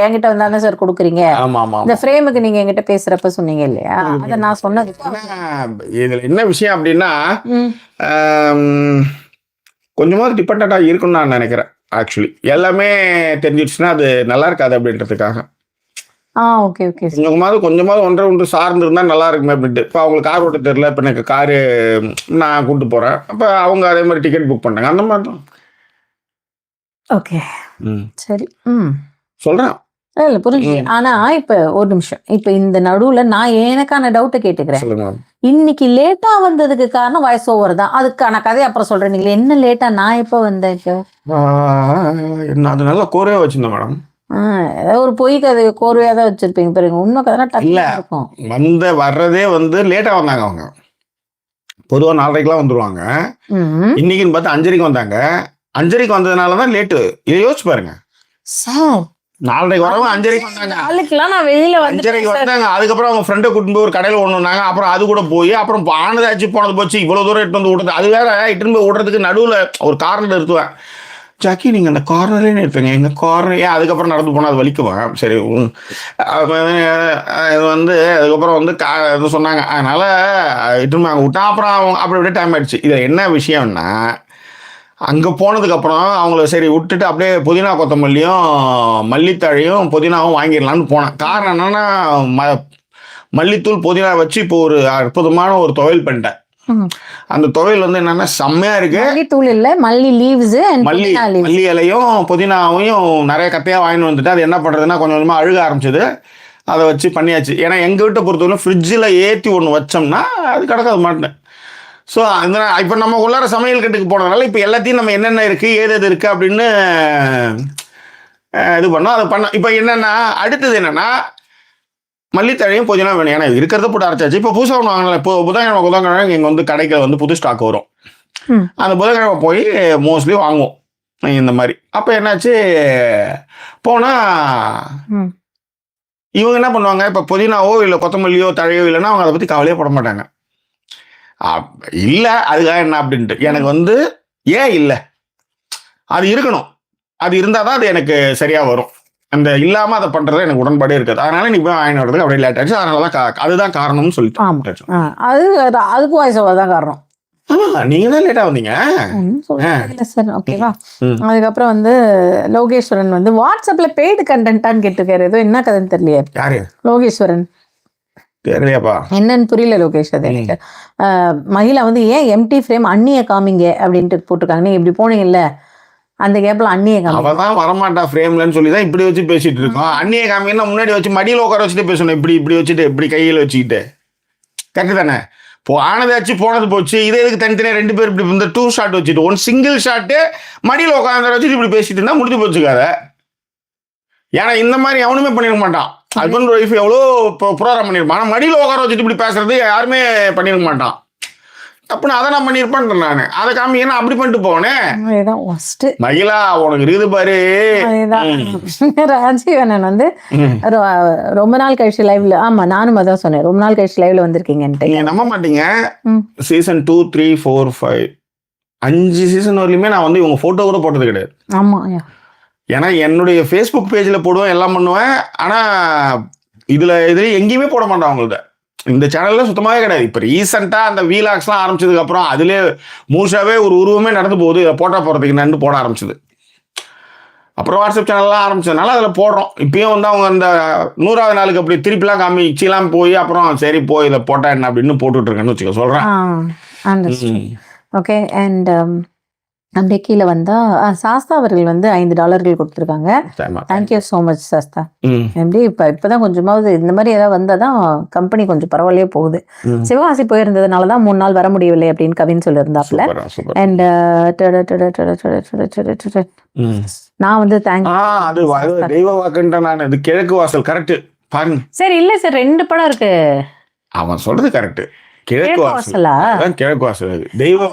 என்கிட்ட வந்தானே சார் கொடுக்குறீங்க. இந்த ஃப்ரேமுக்கு நீங்க என்கிட்ட பேசுறப்ப சொன்னீங்க இல்லையா, அதை நான் சொன்னது. இதுல என்ன விஷயம் அப்படின்னா, கொஞ்சமாவது டிபெண்டா இருக்குன்னு நான் நினைக்கிறேன். ஆக்சுவலி எல்லாமே தெரிஞ்சிடுச்சுன்னா அது நல்லா இருக்காது அப்படின்றதுக்காக. ஓகே ஓகே, கொஞ்சமாவது ஒன்று சார்ந்து இருந்தா நல்லா இருக்குமே அப்படின்ட்டு. இப்போ அவங்களுக்கு கார் ஓட்ட தெரியல, இப்போ எனக்கு காரு நான் கூட்டு போறேன், அப்போ அவங்க அதே மாதிரி டிக்கெட் புக் பண்ணாங்க, அந்த மாதிரி தான். ஓகே, சரி, சொல்றேன். இல்ல புரிஞ்சு. ஆனா இப்ப ஒரு நிமிஷம், இப்ப இந்த நடுவுல நான் எனக்கான டவுட்டை கேட்டுக்கிறேன். இன்னைக்கு லேட்டா வந்ததுக்கு காரணம் வாய்ஸ் ஓவர் தான். அதுக்கான கதையை அப்புறம் சொல்றேன். நீங்க என்ன லேட்டா நான் எப்ப வந்தேன்? அது நல்லா கோரையா வச்சிருந்தேன் மேடம். ஏதாவது ஒரு பொய் கதை கோர்வையாக தான் வச்சிருப்பீங்க பாருங்க. உண்மை கதைனா இல்ல. டக்குனு இருக்கும். வர்றதே வந்து லேட்டா வந்தாங்க அவங்க. பொதுவா 4:30க்கெல்லாம் வந்துருவாங்க. இன்னைக்குன்னு பார்த்து 5:30க்கு வந்தாங்க. 5:30க்கு வந்ததுனாலதான் லேட்டு. இதை யோசிச்சு பாருங்க சார். 4:30க்கு வரவங்க 5:30க்கு வந்தாங்க. நாளைக்கெல்லாம் நான் வெளியில 5:30க்கு வந்தாங்க. அதுக்கப்புறம் அவங்க ஃப்ரெண்டை கூட்டிட்டு போய் ஒரு கடையில ஒண்ணுனாங்க. அப்புறம் அது கூட போய் அப்புறம் ஆனதாச்சு போனது போச்சு. இவ்வளவு தூரம் இட்டு வந்து விடுறது. அது வேற இட்டு போய் விடுறதுக்கு நடுவுல ஒரு கார்னர் நிறுத்துவேன். ஜாக்கி நீங்க அந்த கார்னரே நிறுத்துங்க. எங்க கார்னர் ஏன் அதுக்கப்புறம் நடந்து போனா அது வலிக்குவேன். சரி இது வந்து அதுக்கப்புறம் வந்து சொன்னாங்க. அதனால இட்டு அங்கே விட்டேன். அப்புறம் அவங்க அப்படி அப்படியே டைம் ஆயிடுச்சு. இதுல என்ன விஷயம்னா அங்கே போனதுக்கப்புறம் அவங்கள சரி விட்டுட்டு அப்படியே புதினா கொத்தமல்லியும் மல்லித்தழையும் புதினாவும் வாங்கிடலான்னு போனேன். காரணம் என்னன்னா மல்லித்தூள் புதினா வச்சு இப்போ ஒரு அற்புதமான ஒரு துவையல் பண்ணிட்டேன். அந்த துவையல் வந்து என்னன்னா செம்மையா இருக்கு. மல்லித்தூள் இல்ல மல்லி லீவ்ஸ் மல்லி இலையும் புதினாவையும் நிறைய கத்தையா வாங்கிட்டு வந்துட்டு அது என்ன பண்றதுன்னா கொஞ்சம் கொஞ்சமா அழுக ஆரம்பிச்சது. அதை வச்சு பண்ணியாச்சு. ஏன்னா எங்க வீட்டை பொறுத்தவரை ஃப்ரிட்ஜில் ஏற்றி ஒன்று வச்சோம்னா அது கிடக்காது மாட்டேன். ஸோ அந்த இப்போ நம்ம உள்ளார சமையல் கட்டுக்கு போனதுனால இப்போ எல்லாத்தையும் நம்ம என்னென்ன இருக்குது ஏது இருக்குது அப்படின்னு இது பண்ணோம். அதை பண்ணோம். இப்போ என்னென்னா அடுத்தது என்னென்னா மல்லித்தழையும் புதினா வேணும். ஏன்னா இருக்கிறத போட்டு அரைச்சாச்சு. இப்போ புதுசாக ஒன்று வாங்கினேன். இப்போ புதன்கிழமை இங்கே வந்து கடைக்கு வந்து புது ஸ்டாக் வரும். அந்த புதன்கிழமை போய் மோஸ்ட்லி வாங்குவோம் இந்த மாதிரி. அப்போ என்னாச்சு போனால் இவங்க என்ன பண்ணுவாங்க, இப்போ புதினாவோ இல்லை கொத்தமல்லியோ தழையோ இல்லைன்னா அவங்க அதை பற்றி கவலையே போட மாட்டாங்க. இல்லை அதுக்காக என்ன அப்படின்ட்டு எனக்கு வந்து ஏன் இல்லை அது இருக்கணும். அது இருந்தால் தான் அது எனக்கு சரியாக வரும். அந்த இல்லாமல் அதை பண்ணுறது எனக்கு உடன்பாடே இருக்காது. அதனால நீ போய் வாங்கிட்டு வரதுக்கு அப்படியே லேட் ஆச்சு. அதனால தான் அதுதான் காரணம்னு சொல்லிட்டு அதுக்கும் வயசாக தான் காரணம். நீங்க தான் லேட்டா வந்தீங்க சார். ஓகேவா. அதுக்கப்புறம் வந்து லோகேஸ்வரன் வந்து வாட்ஸ்அப்ல பெய்டு கண்டென்ட்டான்னு கேட்டிருக்காரு. ஏதோ என்ன கதைன்னு தெரியலையே. யாரு லோகேஸ்வரன் தெரியலையாப்பா. என்னன்னு புரியல லோகேஷ். அது எனக்கு மகிழா வந்து ஏன் எம்டி ஃப்ரேம் அண்ணிய காமிங்க அப்படின்ட்டு போட்டிருக்காங்க. நீங்க இப்படி போனீங்கல்ல அந்த கேப்ல அண்ணிய காமி. அவதான் வரமாட்டா ஃப்ரேம்லன்னு சொல்லிதான் இப்படி வச்சு பேசிட்டு இருக்கோம். அண்ணிய காமிங்கன்னா முன்னாடி வச்சு மடியில் உட்கார வச்சுட்டு பேசணும். இப்படி வச்சுட்டு இப்படி கையில் வச்சுக்கிட்டு கரெக்டு தானே. ஆனதாச்சு போனது போச்சு. இதே இதுக்கு தனித்தனியாக 2 பேர் இப்படி இந்த 2 ஷாட் வச்சுட்டு 1 சிங்கிள் ஷாட்டு மடியில் உட்காந்து வச்சுட்டு இப்படி பேசிட்டு இருந்தா முடிஞ்சு போச்சுக்காத. ஏன்னா இந்த மாதிரி அவனுமே பண்ணிருக்க மாட்டான். ஹஸ்பண்ட் ஒய்ஃப் எவ்வளோ ப்ரோக்ராம் பண்ணியிருப்பான். ஆனால் மடியில் உட்கார வச்சுட்டு இப்படி பேசுறது யாருமே பண்ணிருக்க மாட்டான். தப்புன்னு அதை நான் பண்ணியிருப்பேன். நான் அதை காமிக்கணும் அப்படி பண்ணிட்டு போனேன். மகிழா உனக்கு இருக்குது பாரு. ராஜீவனன் வந்து ரொம்ப நாள் கழிச்சு லைவ்ல. ஆமா நானும் அதான் சொன்னேன். ரொம்ப நாள் கழிச்சு லைவ்ல வந்திருக்கீங்கன்ட்டு. நீங்க நம்ப மாட்டீங்க. சீசன் 2, 3, 4, 5 5 சீசன் வரலையுமே நான் வந்து இவங்க போட்டோ கூட போட்டது கிடையாது. ஆமா. ஏன்னா என்னுடைய ஃபேஸ்புக் பேஜில் போடுவேன், எல்லாம் பண்ணுவேன். ஆனால் இதில் எங்கேயுமே போட மாட்டேன் அவங்கள்ட்ட. இந்த சேனலில் சுத்தமாகவே கிடையாது. இப்போ ரீசெண்டாக அந்த வீலாக்ஸ்லாம் ஆரம்பிச்சதுக்கப்புறம் அதிலே மூஷாவே ஒரு உருவமே நடந்து போகுது. இதை போட்டா போகிறதுக்கு என்னன்னு போட ஆரம்பிச்சது. அப்புறம் வாட்ஸ்அப் சேனல்லாம் ஆரம்பிச்சதுனால அதில் போடுறோம். இப்பயும் வந்து அவங்க அந்த 100வது நாளுக்கு அப்படி திருப்பிலாம் காமிச்சிலாம் போய் அப்புறம் சரி போய் இதை போட்டா என்ன அப்படின்னு போட்டுட்ருக்கேன்னு வச்சுக்க சொல்கிறேன். ஓகே. அண்ட் அப்படியே கீழே வந்தா சாஸ்தா அவர்கள் வந்து $5 கொடுத்துருக்காங்க. Thank you so much Sastha. எப்படி இப்பதான் கொஞ்சமாவது இந்த மாதிரி ஏதாவது வந்தாதான் கம்பெனி கொஞ்சம் பரவாயில்லையே போகுது. சிவகாசி போயிருந்ததுனாலதான் 3 நாள் வர முடியவில்லை அப்படின்னு கவின் சொல்லியிருந்தாப்புல. அண்ட் நான் வந்து தெய்வ வாக்குன்ற நான் இது கிழக்கு வாசல் கரெக்ட் பாருங்க. சரி இல்ல சார் 2 படம் இருக்கு. அவன் சொல்றது கரெக்ட். கிழக்கு வாசலா கிழக்கு வாசல் தெய்வ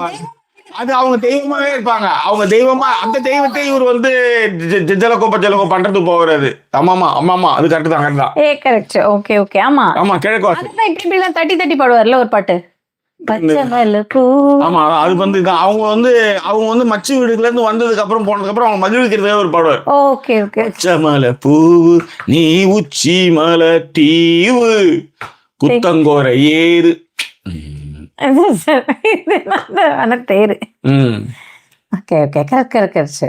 அது அவங்க தெய்வமாவே இருப்பாங்க. அவங்க தெய்வமா அந்த தெய்வத்தை இவர் வந்து ஜலகோ பண்றது போகிறது. ஆமாமா அது கரெக்ட் தான். கரெக்ட். Okay okay. ஆமா கிழக்கு வாசல் இப்படி எல்லாம் தட்டி பாடுவார்ல ஒரு பாட்டு. ஆமா அது வந்து அவங்க வந்து மச்சு வீடுல இருந்து வந்ததுக்கு அப்புறம் போனதுக்கு அப்புறம் அவங்க மகிழ்விக்கிறதுக்காக ஒரு பாடுவார். Okay okay. மலை பூவு நீ உச்சி மலை தீவு குத்தங்கோர ஏறு தேரு. Okay okay. கரெக்ட்.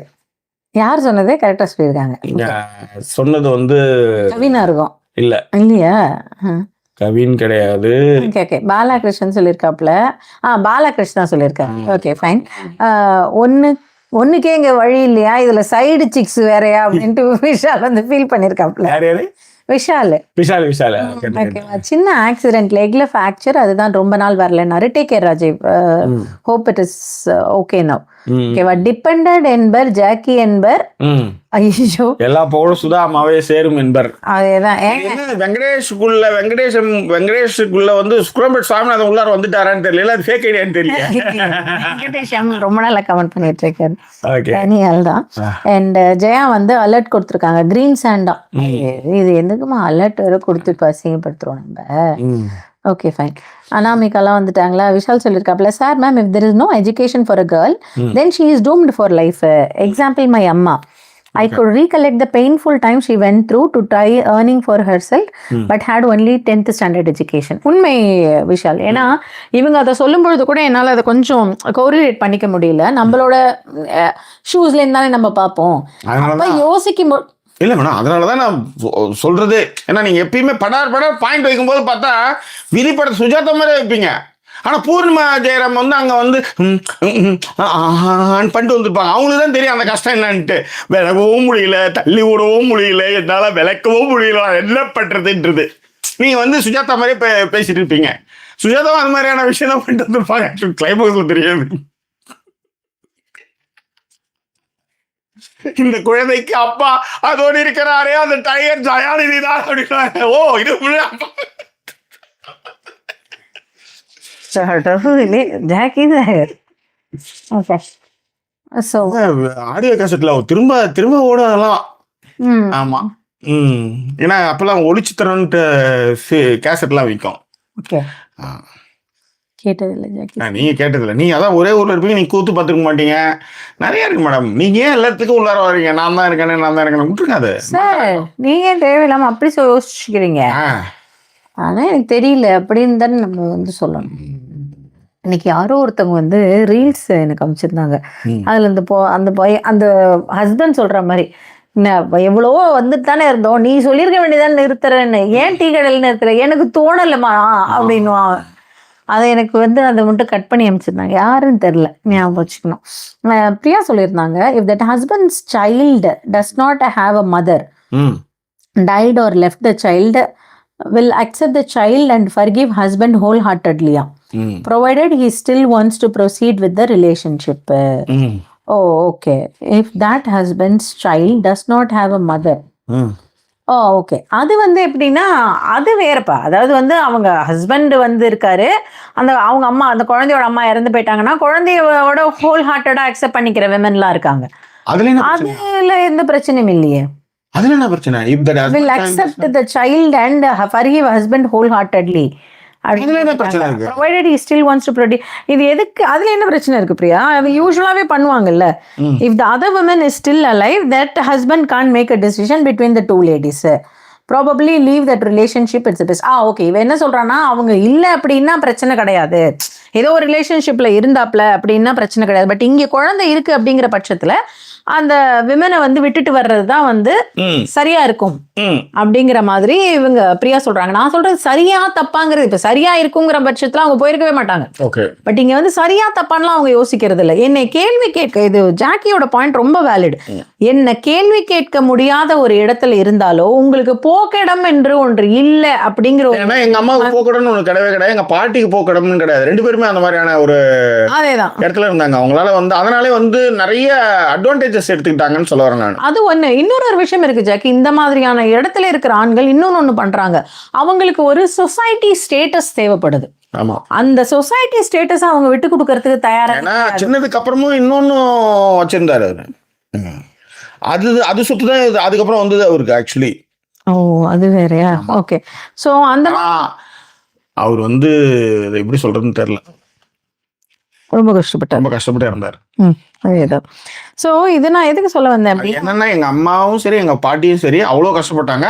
யார் சொன்னதே கரெக்டா சொல்லியிருக்காங்க. சொன்னது வந்து கவினா இருக்கும். இல்லையா? கவின் கிடையாது. ஓகே. பாலகிருஷ்ணன் சொல்லியிருக்காப்ல. பாலகிருஷ்ணா சொல்லியிருக்காரு. Okay fine. ஒன்னுக்கே இங்க வழி இல்லையா, இதுல சைடு சிக்ஸ் வேறையா அப்படின்ட்டு விஷால் வந்து ஃபீல் பண்ணிருக்காப்ல. விஷால் சின்ன ஆக்சிடென்ட், லெக்ல ஃப்ராக்சர், அதுதான் ரொம்ப நாள் வரலன்னாரு. Take care Rajeev, hope it is okay now. ஓகேவா? டிபெண்டட் என்பர் ஜாக்கி என்பர். ஐயோ, எல்லா பவுலும் சுதா அம்மாவே சேரும் என்பர். அதேதான். வெங்கடேஷுக்குள்ள வந்து சுக்ரம்பேட் சாமிநாதன் உள்ளார வந்துட்டாரான்னு தெரியல, அது ஃபேக் ஐடியான்னு தெரியல. வெங்கடேஷ் ரொம்ப நாளா கமெண்ட் பண்ணிட்டு இருக்காரு. ஓகே, டேனியல் தான். அண்ட் ஜெயா வந்து அலர்ட் கொடுத்துருக்காங்க, கிரீன் சாண்டா. இது எதுக்குமா அலர்ட் வேற கொடுத்து அசிங்கப்படுத்துறோம் நம்ம. Okay fine. அனாமிகாலாம் வந்துட்டாங்களா? விஷால் சொல்லியிருக்காப்ல, sir ma'am, if there is no education for a girl then she is doomed for life. Example my அம்மா. I could recollect the painful time she went through to try earning for herself, but had only 10th standard education. உண்மை விஷால். ஏன்னா இவங்க அதை சொல்லும் பொழுது கூட என்னால் அதை கொஞ்சம் கோரிலேட் பண்ணிக்க முடியல. நம்மளோட ஷூஸ்ல இருந்தாலே நம்ம பார்ப்போம். அப்ப யோசிக்கும் இல்லை மேடம், அதனால தான் நான் சொல்றது. ஏன்னா நீங்கள் எப்பயுமே படார் பாயிண்ட் வைக்கும்போது பார்த்தா விதிப்பட சுஜாதா மாதிரி வைப்பீங்க. ஆனால் பூர்ணிமா ஜெயராம் வந்து அங்கே வந்து பண்ணிட்டு வந்துருப்பாங்க. அவங்களுக்கு தான் தெரியும் அந்த கஷ்டம் என்னன்ட்டு. விளக்கவும் முடியல, தள்ளி விடவும் முடியல, என்னால் விளக்கவும் முடியல, என்ன பண்ணுறதுன்றது. நீங்கள் வந்து சுஜாதா மாதிரியே பேசிட்டு இருப்பீங்க. சுஜாதாவும் அது மாதிரியான விஷயம் தான் பண்ணிட்டு வந்துருப்பாங்க. கிளைமாக்ஸில் தெரியாது. இந்த குழந்தைக்கு அப்பா அதோடு இருக்கிறாரே, அந்த டயர் ஜயாநிதி தான் அப்படின்னாங்க. ஓ, இது ஆடியோ கேசட்ல திரும்ப திரும்ப ஓடும் அதெல்லாம். ஆமா, ஏன்னா அப்பெல்லாம் ஒளிச்சித்தரன்ட்டு கேசட்லாம் விற்கும். கேட்டதில்லை ஜாக்கி. நீங்க கேட்டதில்லை. நீங்க அதான் ஒரே ஊர்ல இருப்பீங்க, நீங்க கூத்து பார்த்துக்க மாட்டீங்க. நிறைய இருக்கு மேடம். நீங்க ஏன் எல்லாத்துக்கும் உள்ளார வரீங்க? நான் தான் இருக்கேன் விட்டுருக்காது சார். நீங்க தேவையில்லாம அப்படி யோசிச்சுக்கிறீங்க. ஆனா எனக்கு தெரியல அப்படின்னு தானே நம்ம வந்து சொல்லணும். இன்னைக்கு யாரோ ஒருத்தவங்க வந்து ரீல்ஸ் எனக்கு அமைச்சிருந்தாங்க. அதுல அந்த ஹஸ்பண்ட் சொல்ற மாதிரி, எவ்வளவோ வந்துட்டு தானே இருந்தோம், நீ சொல்லியிருக்க வேண்டியதான் நிறுத்துறேன்னு, ஏன் டீ கடையில் நிறுத்துற, எனக்கு தோணலமா அப்படின்னு. அதை எனக்கு வந்து அதை மட்டும் கட் பண்ணி அமைச்சிருந்தாங்க. யாருன்னு தெரியல, ஞாபகம் வச்சுக்கணும். பிரியா சொல்லியிருந்தாங்க, if that husband's child does not have a mother, died or left the child, will accept the child and forgive husband wholeheartedly, provided he still wants to proceed with the relationship. Oh, okay. If that husband's child does not have a mother, okay, அது வந்து எப்படின்னா அது வேறப்பா. அதாவது வந்து அவங்க husband வந்து இருக்காரு, அவங்க அம்மா, அந்த குழந்தையோட அம்மா இறந்து போயிட்டாங்கன்னா குழந்தையோட ஹோல் ஹார்ட்டடா அக்செப்ட் பண்ணிக்கிற விமென்லாம் இருக்காங்க. அதுல எந்த பிரச்சனையும் இல்லையே. அதுல என்ன பிரச்சனை? will accept the child and forgive husband wholeheartedly, provided he still wants to produce. இது எதுக்கு? அதுல என்ன பிரச்சனை இருக்கு பிரியா? அது யூசுவலாவே பண்ணுவாங்கல்ல. if the other woman is still alive, that husband can't make a decision between the two ladies, probably leave that relationship. It's the best. Okay, இவ என்ன சொல்றான்னா, அவங்க இல்ல அப்படின்னா பிரச்சனை கிடையாது, ஏதோ ஒரு ரிலேஷன்ஷிப்ல இருந்தாப்ல அப்படின்னா பிரச்சனை கிடையாது. பட் இங்க குழந்தை இருக்கு அப்படிங்கிற பட்சத்துல அந்த விமனை வந்து விட்டுட்டு வர்றதுதான் வந்து சரியா இருக்கும் அப்படிங்கிற மாதிரி இவங்க பிரியா சொல்றாங்க. நான் சொல்றது சரியா தப்பாங்கிறது, இப்ப சரியா இருக்குங்கிற பட்சத்துல அவங்க போயிருக்கவே மாட்டாங்க. பட் இங்க வந்து சரியா தப்பான்லாம் அவங்க யோசிக்கிறது இல்லை. என்னை கேள்வி கேட்க, இது ஜாக்கியோட பாயிண்ட் ரொம்ப வேலிட். என்ன கேள்வி கேட்க முடியாத ஒரு இடத்துல இருந்தாலோ உங்களுக்கு போக்கிடம் என்று ஒன்று இல்லை அப்படிங்கிற. எங்க அம்மாவுக்கு போக்கிடம்னு ஒண்ணு கிடையவே கிடையாது, எங்க பாட்டிக்கு போக்கிடம்னு கிடையாது. ரெண்டு பேருமே அந்த மாதிரியான ஒரு அதேதான் இடத்துல இருந்தாங்க. அவங்களால வந்து அதனாலே வந்து நிறைய அட்வான்டேஜ் எடுத்துக்கிட்டாங்கன்னு சொல்ல வரேன் நான். அது ஒண்ணு. இன்னொரு விஷயம் இருக்கு ஜாக்கி, இந்த மாதிரியான இடத்துல இருக்கிற ஆண்கள் இன்னொன்னு பண்றாங்க. அவங்களுக்கு ஒரு சொசைட்டி ஸ்டேட்டஸ் தேவைப்படுது. ஆமா, அந்த சொசைட்டி ஸ்டேட்டஸ் அவங்க விட்டு கொடுக்கறதுக்கு தயாரா. சின்னதுக்கு அப்புறமும் இன்னொன்னு வச்சிருந்தாரு அது சொத்துதான். அதுக்கப்புறம் வந்தது அவருக்கு ஆக்சுவலி. ஓ, அது வேறயா? ஓகே. சோ அந்த அவர் வந்து எப்படி சொல்றதுன்னு தெரியல, ரொம்ப கஷ்டப்பட்டு இருந்தார். அதேதான். சோ இது நான் எதுக்கு சொல்ல வந்தேன் என்னன்னா, எங்க அம்மாவும் சரி எங்க பாட்டியும் சரி அவ்வளவு கஷ்டப்பட்டாங்க,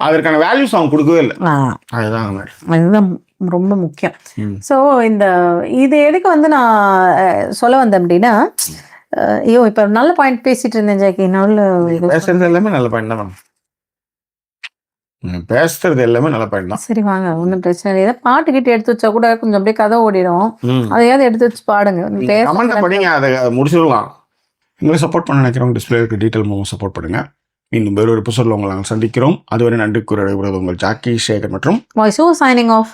அதற்கான வேல்யூஸ் அவங்க கொடுக்கவே இல்லை. அதுதான் ரொம்ப முக்கியம். சோ இது எதுக்கு வந்து நான் சொல்ல வந்தேன் அப்படின்னா, ஐயோ இப்ப நல்ல பாயிண்ட் பேசிட்டு இருந்தேன் ஜாக்கி. பேசுறது எல்லாமே நல்ல பாயிண்ட் தான், பேசுறது எல்லாமே நல்ல பாயிண்ட் தான். சரி வாங்க, ஒன்றும் பிரச்சனை இல்லை. ஏதாவது பாட்டு கிட்ட எடுத்து வச்சா கூட கொஞ்சம் அப்படியே கதை ஓடிடும். அதையாவது எடுத்து வச்சு பாடுங்க. படிங்க, அதை முடிச்சிடலாம். உங்களை சப்போர்ட் பண்ண நினைக்கிறவங்க டிஸ்பிளே இருக்க டீட்டெயில் மூலம் சப்போர்ட் பண்ணுங்க. இன்னும் வேறு ஒரு எபிசோட்ல உங்களை நாங்கள் சந்திக்கிறோம். அதுவரை நன்றி கூற விடைபெறுவது உங்கள் ஜாக்கி சேகர் மற்றும் வாய்ஸ் சைனிங் ஆஃப்.